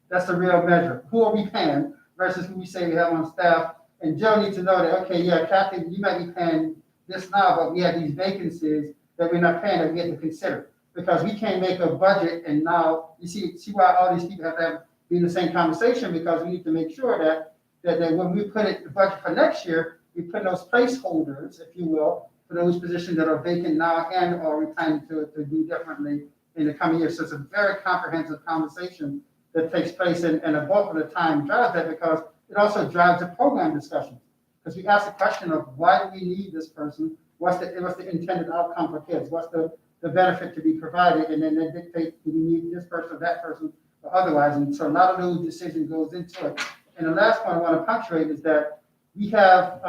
that's the real measure. Who are we paying versus who we say we have on staff? And Jill needs to know that, okay, yeah, Kathy, you might be paying this now, but we have these vacancies that we're not paying that we have to consider. Because we can't make a budget and now, you see why all these people have to be in the same conversation, because we need to make sure that when we put it the budget for next year, we put those placeholders, if you will, for those positions that are vacant now and are planning to do differently in the coming years. So it's a very comprehensive conversation that takes place, and a bulk of the time drives that, because it also drives the program discussion. Because we ask the question of, why do we need this person? What's the intended outcome for kids? What's the benefit to be provided? And then they dictate, do we need this person or that person or otherwise? And so a lot of those decisions goes into it. And the last point I want to punctuate is that we have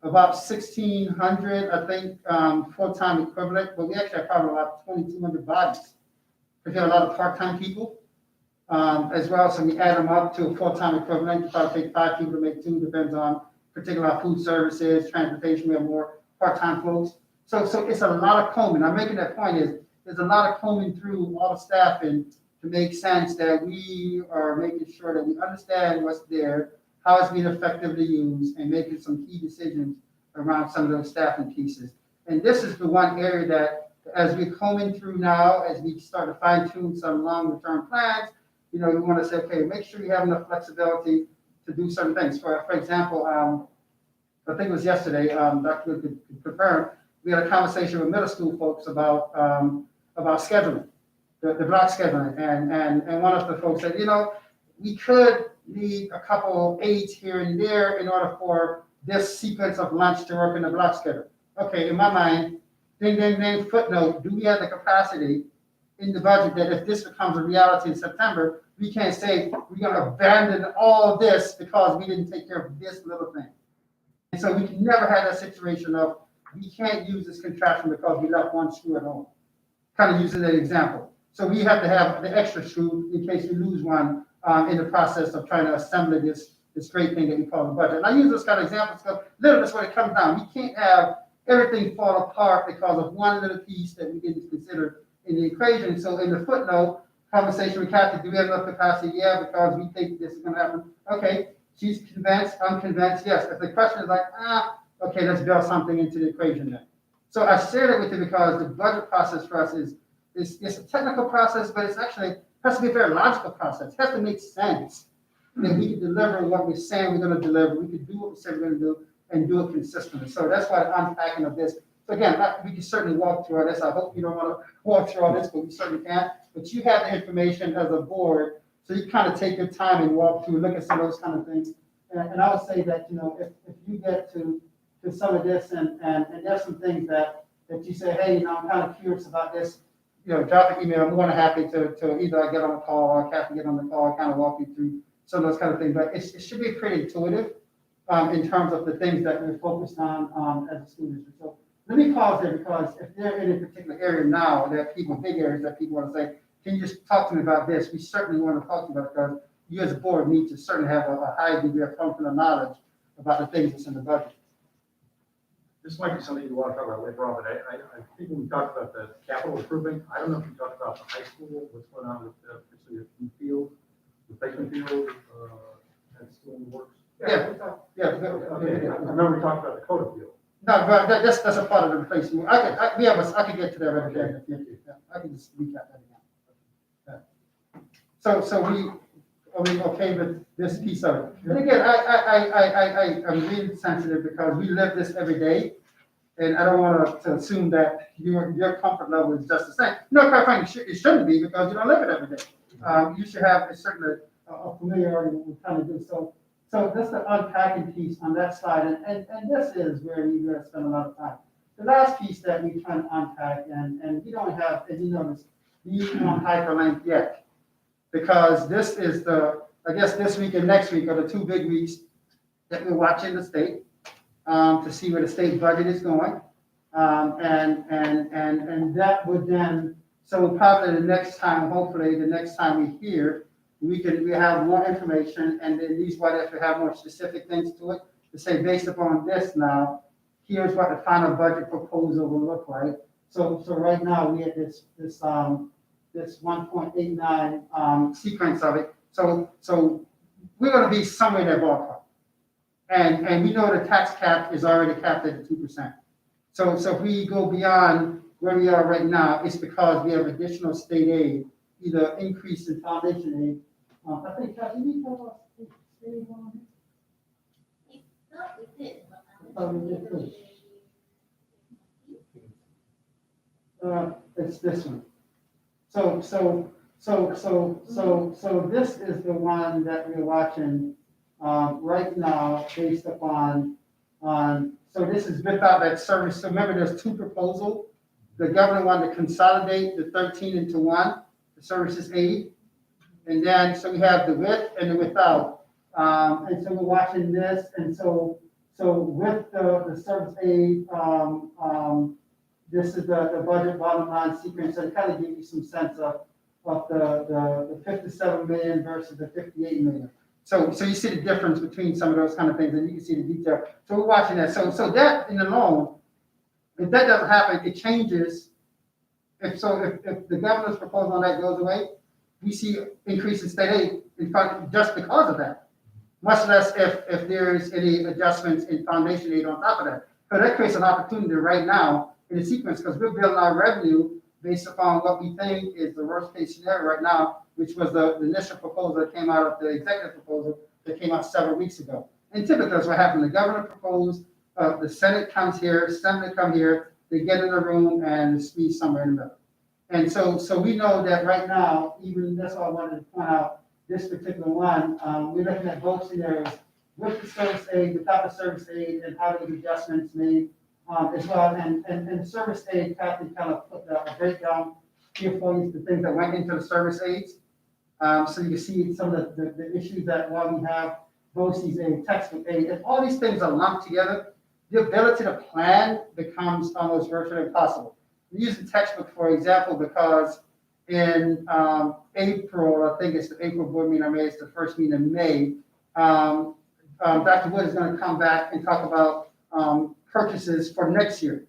about 1,600, I think, full-time equivalent, but we actually have probably about 2,200 bodies. Because we have a lot of part-time people as well. So we add them up to a full-time equivalent. You probably take 5 people to make 2, depends on particular food services, transportation. We have more part-time folks. So it's a lot of combing. I'm making that point is there's a lot of combing through all the staffing to make sense that we are making sure that we understand what's there, how it's being effectively used, and making some key decisions around some of those staffing pieces. And this is the one area that, as we're combing through now, as we start to fine tune some longer term plans, we want to say, okay, make sure you have enough flexibility to do certain things. For example, I think it was yesterday, Dr. Wood could confirm, we had a conversation with middle school folks about scheduling, the block scheduling, and one of the folks said, we could need a couple aides here and there in order for this sequence of lunch to work in the block schedule. Okay, in my mind, ding, ding, ding, footnote, do we have the capacity in the budget that if this becomes a reality in September, we can't say we're going to abandon all this because we didn't take care of this little thing. And so we can never have that situation of we can't use this contraption because we left one screw at home. Kind of using that example. So we have to have the extra screw in case we lose one in the process of trying to assemble this great thing that we call the budget. And I use those kind of examples because literally that's what it comes down. We can't have everything fall apart because of one little piece that we didn't consider in the equation. So in the footnote, conversation with Kathy, do we have enough capacity? Yeah, because we think this is going to happen. Okay, she's convinced, I'm convinced, yes. If the question is like, okay, let's build something into the equation then. So I shared it with you because the budget process for us is a technical process, but it's actually has to be a very logical process. It has to make sense that we can deliver what we're saying we're going to deliver. We can do what we said we're going to do and do it consistently. So that's why the unpacking of this. So again, we can certainly walk through all this. I hope you don't want to walk through all this, but we certainly can. But you have the information as a board, so you kind of take your time and walk through, look at some of those kind of things. And I would say that, if you get to some of this and there's some things that you say, hey, I'm kind of curious about this, drop an email. I'm more than happy to either I get on the call or Kathy get on the call, kind of walk you through some of those kind of things. But it should be pretty intuitive in terms of the things that we're focused on as a school district. So let me pause there because if they're in a particular area now, there are people, big areas that people want to say, can you just talk to me about this? We certainly want to talk to you about it because you as a board need to certainly have a high degree of functional knowledge about the things that's in the budget. This might be something you want to talk about later on, but I think when we talked about the capital improvement, I don't know if you talked about the high school, what's going on with the field, replacement field, that's still in the works. Yeah. Okay, I remember we talked about the Coda field. No, but that's a part of the replacement. I could get to that right there. Yeah, I can just recap that again. Yeah. So are we okay with this piece of it? And again, I'm really sensitive because we live this every day. And I don't want to assume that your comfort level is just the same. No, quite frankly, it shouldn't be because you don't live it every day. You should have a certain familiarity with what we're trying to do. So that's the unpacking piece on that slide, and this is where we really spend a lot of time. The last piece that we try to unpack, and we don't have, as you notice, the hyperlink yet, because this is I guess this week and next week are the 2 big weeks that we're watching the state to see where the state budget is going, and that would then, so probably the next time, hopefully the next time we hear, we have more information, and at least what if we have more specific things to it, to say based upon this now, here's what the final budget proposal will look like. So right now we have this 1.89 sequence of it. So we're gonna be somewhere in that ballpark. And we know the tax cap is already capped at 2%. So if we go beyond where we are right now, it's because we have additional state aid, either increase in foundation aid. I think, Kathy, you tell us state aid on We thought we did. Oh, we did. It's this one. So this is the one that we're watching right now based upon so this is without that service. So remember, there's 2 proposals. The governor wanted to consolidate the 13 into one, the services aid. And then, so we have the with and the without. And so we're watching this. And so with the service aid, this is the budget bottom line sequence. So it kind of gives you some sense of the 57 million versus the 58 million. So you see the difference between some of those kind of things, and you can see the detail. So we're watching that. So that in the loan, if that doesn't happen, it changes. If the governor's proposal on that goes away, we see increase in state aid in fact just because of that. Much less if there's any adjustments in foundation aid on top of that. So that creates an opportunity right now in the sequence because we're building our revenue based upon what we think is the worst case scenario right now, which was the initial proposal that came out of the executive proposal that came out several weeks ago. And typically that's what happened. The governor proposed, the Senate comes here, Assembly come here, they get in the room and squeeze somewhere in the middle. And so we know that right now, even that's all I wanted to point out, this particular one, we're looking at both scenarios with the service aid, without the service aid, and how the adjustments made as well. And the service aid, Kathy kind of put a breakdown here for you, the things that went into the service aids. So you can see some of the issues that while we have BOCES aid, textbook aid, if all these things are lumped together, the ability to plan becomes almost virtually impossible. We use the textbook, for example, because in April, I think it's the April board meeting, or maybe it's the first meeting in May, Dr. Wood is going to come back and talk about purchases for next year.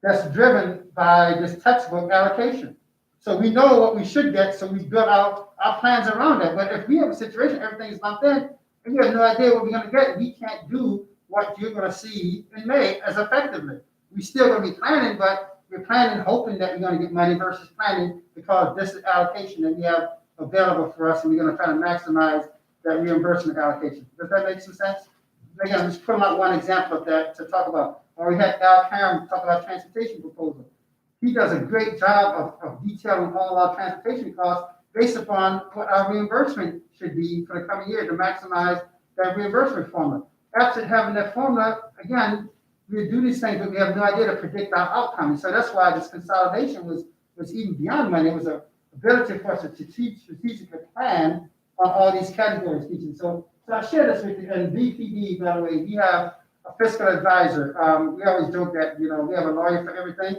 That's driven by this textbook allocation. So we know what we should get, so we built out our plans around that. But if we have a situation, everything is lumped in, and we have no idea what we're going to get, we can't do what you're going to see in May as effectively. We're still going to be planning, but we're planning hoping that we're going to get money versus planning because this is allocation that we have available for us, and we're going to try to maximize that reimbursement allocation. Does that make some sense? Again, I'm just putting out one example of that to talk about. Or we had Al Karam talk about transportation proposal. He does a great job of detailing all our transportation costs based upon what our reimbursement should be for the coming year to maximize that reimbursement formula. After having that formula, again, we do these things, but we have no idea to predict our outcome. So that's why this consolidation was was even beyond money. It was a ability for us to strategically plan on all these categories each. So I share this with you. And BPD, by the way, we have a fiscal advisor. We always joke that, you know, we have a lawyer for everything,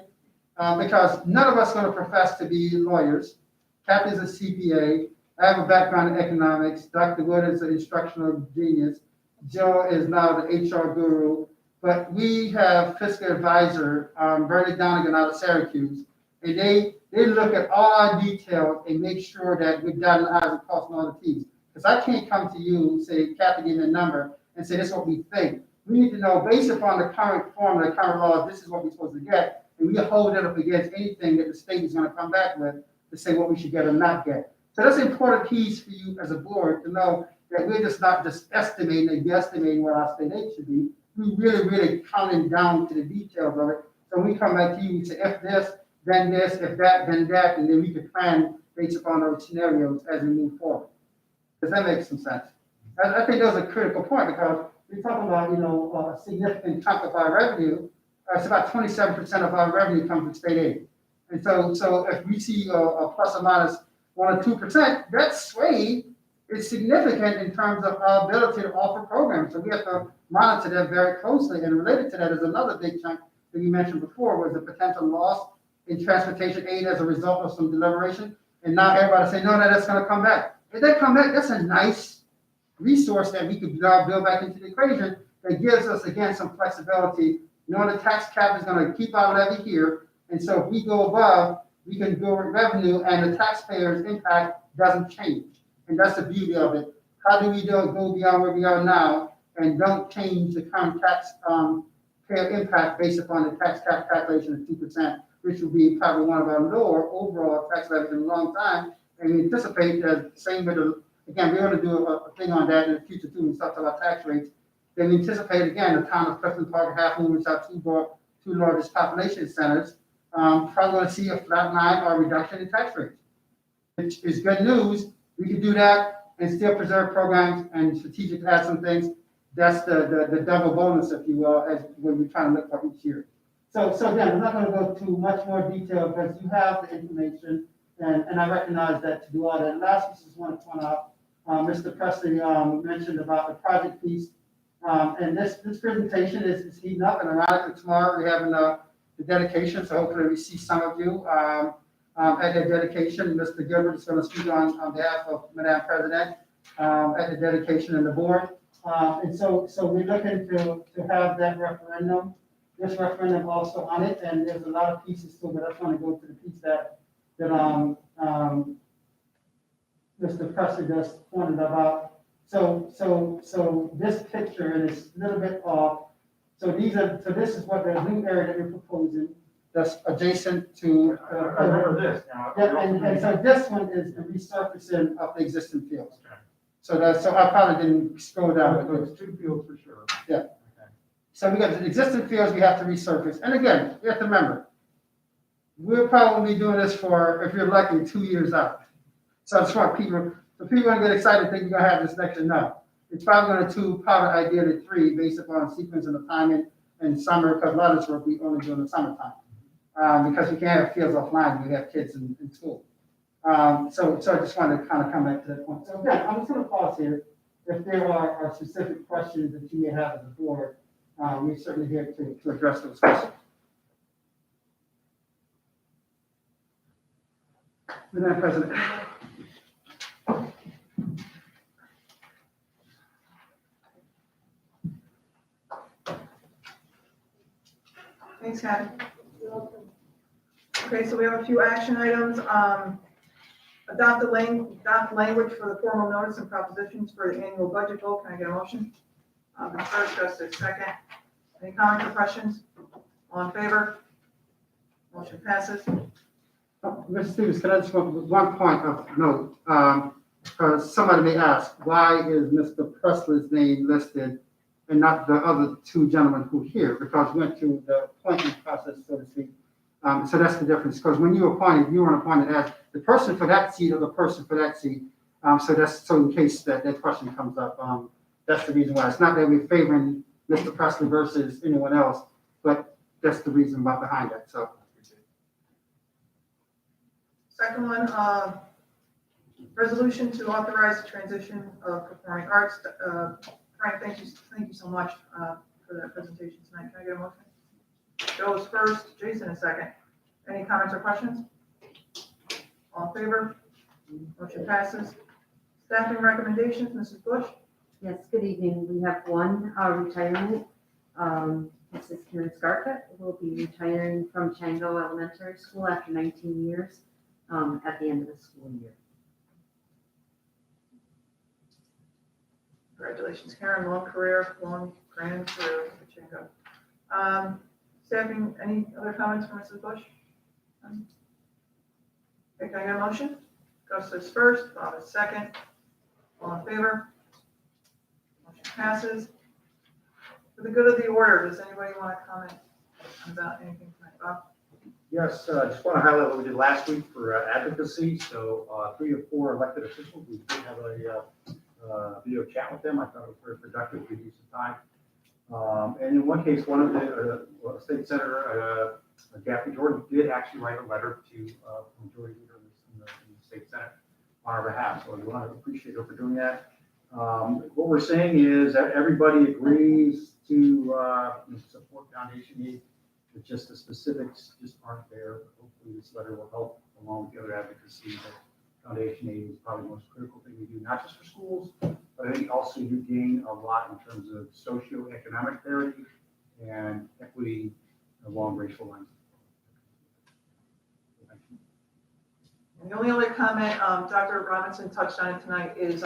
because none of us are going to profess to be lawyers. Kathy is a CPA. I have a background in economics. Dr. Wood is an instructional genius. Joe is now the HR guru. But we have fiscal advisor, Bernie Donegan out of Syracuse, and they look at all our details and make sure that we've got an eyes and crossing all the T's. Because I can't come to you, say, Kathy, give me a number, and say, this is what we think. We need to know, based upon the current form, the current law, this is what we're supposed to get, and we hold it up against anything that the state is going to come back with to say what we should get or not get. So that's an important piece for you as a board to know that we're just not just estimating and guesstimating what our state aid should be. We really counting down to the details of it. So when we come back to you, we say, if this, then this, if that, then that, and then we can plan based upon those scenarios as we move forward. Does that make some sense? I think that's a critical point, because we're talking about, you know, a significant chunk of our revenue. It's about 27% of our revenue comes from state aid. And so if we see a plus or minus 1 or 2%, that sway is significant in terms of our ability to offer programs. So we have to monitor that very closely. And related to that is another big chunk that you mentioned before, was the potential loss in transportation aid as a result of some deliberation. And now everybody's saying, no, that's going to come back. If they come back, that's a nice resource that we could build back into the equation that gives us, again, some flexibility. You know, the tax cap is going to keep our levy here. And so if we go above, we can go with revenue, and the taxpayer's impact doesn't change. And that's the beauty of it. How do we go beyond where we are now and don't change the current tax payer impact based upon the tax cap calculation of 2%, which will be probably one of our lower overall tax levies in a long time. And we anticipate that same with the, again, we're going to do a thing on that in the future too, when we talk about tax rates. Then we anticipate, again, the town of Clifton Park, Half Moon, which are two largest population centers, probably going to see a flat line or reduction in tax rates, which is good news. We can do that and still preserve programs and strategically add some things. That's the double bonus, if you will, as when we're trying to look for each year. So again, I'm not going to go too much more detail, because you have the information, and I recognize that to do all that. Last piece I just want to point out, Mr. Presley mentioned about the project piece, and this presentation is heating up, and ironically tomorrow we're having the dedication, so hopefully we see some of you at the dedication. Mr. Gilbert is going to speak on behalf of Madam President at the dedication and the board. And so we're looking to have that referendum, this referendum also on it, and there's a lot of pieces to it, but I just want to go to the piece that Mr. Presley just pointed about. So this picture, and it's a little bit off. So this is what the new area that we're proposing, that's adjacent to. I remember this now. Yeah, and so this one is the resurfacing of the existing fields. So I probably didn't scroll down. There's two fields for sure. Yeah. Okay. So we got the existing fields we have to resurface. And again, you have to remember, we'll probably be doing this for, if you're lucky, 2 years out. So I just want people don't get excited thinking you're gonna have this next year. No. It's probably going to 2, probably ideally 3, based upon sequence and the timing and summer, because a lot of this work we only do in the summertime. Because we can't have fields offline when we have kids in school. So I just wanted to kind of come back to that point. So again, I'm just going to pause here. If there are specific questions that you may have as a board, we're certainly here to address those questions. Madam President. Thanks, Kathy. Okay, so we have a few action items. Adopt language for the formal notice and propositions for the annual budget vote. Can I get a motion? The first, Justice, second. Any comments or questions? All in favor? Motion passes. Mr. Stevens, can I just want one point of note? Somebody may ask, why is Mr. Presley's name listed and not the other 2 gentlemen who are here? Because we went through the appointment process, so to speak. So that's the difference. Because when you were appointed, you weren't appointed as the person for that seat or the person for that seat. So in case that question comes up, that's the reason why. It's not that we're favoring Mr. Presley versus anyone else, but that's the reason behind that. So. Second one, resolution to authorize the transition of performing arts. Frank, thank you so much for that presentation tonight. Can I get a motion? Joe is first, Jason is second. Any comments or questions? All in favor? Motion passes. Staffing recommendations, Mrs. Bush? Yes, good evening. We have one retirement. Mrs. Karen Scarpa will be retiring from Chango Elementary School after 19 years at the end of the school year. Congratulations, Karen. Long career, long grand career with Chingo. Staffing, any other comments from Mrs. Bush? Okay, can I get a motion? Gus is first, Bob is second. All in favor? Motion passes. For the good of the order, does anybody want to comment about anything tonight? Bob? Yes, just want to highlight what we did last week for advocacy. So 3 of 4 elected officials, we did have a video chat with them. I thought it was very productive. We used some time. And in one case, one of the state senator, Daphne Jordan, did actually write a letter to the majority leader in the state senate on our behalf. So we want to appreciate her for doing that. What we're saying is that everybody agrees to support foundation aid. It's just the specifics just aren't there. But hopefully this letter will help along with the other advocacy that foundation aid is probably the most critical thing we do, not just for schools, but I think also you gain a lot in terms of socioeconomic parity and equity along racial lines. And the only other comment, Dr. Robinson touched on it tonight, is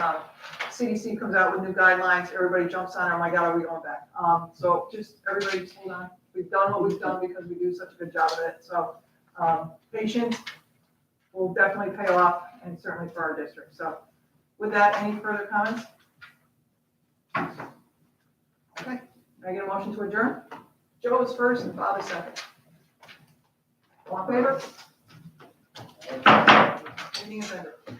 CDC comes out with new guidelines, everybody jumps on, oh my God, are we going back? So just everybody just hold on. We've done what we've done because we do such a good job of it. So patience will definitely pay off, and certainly for our district. So with that, any further comments? Okay, can I get a motion to adjourn? Joe is first and Bob is second. All in favor? Meeting is ended.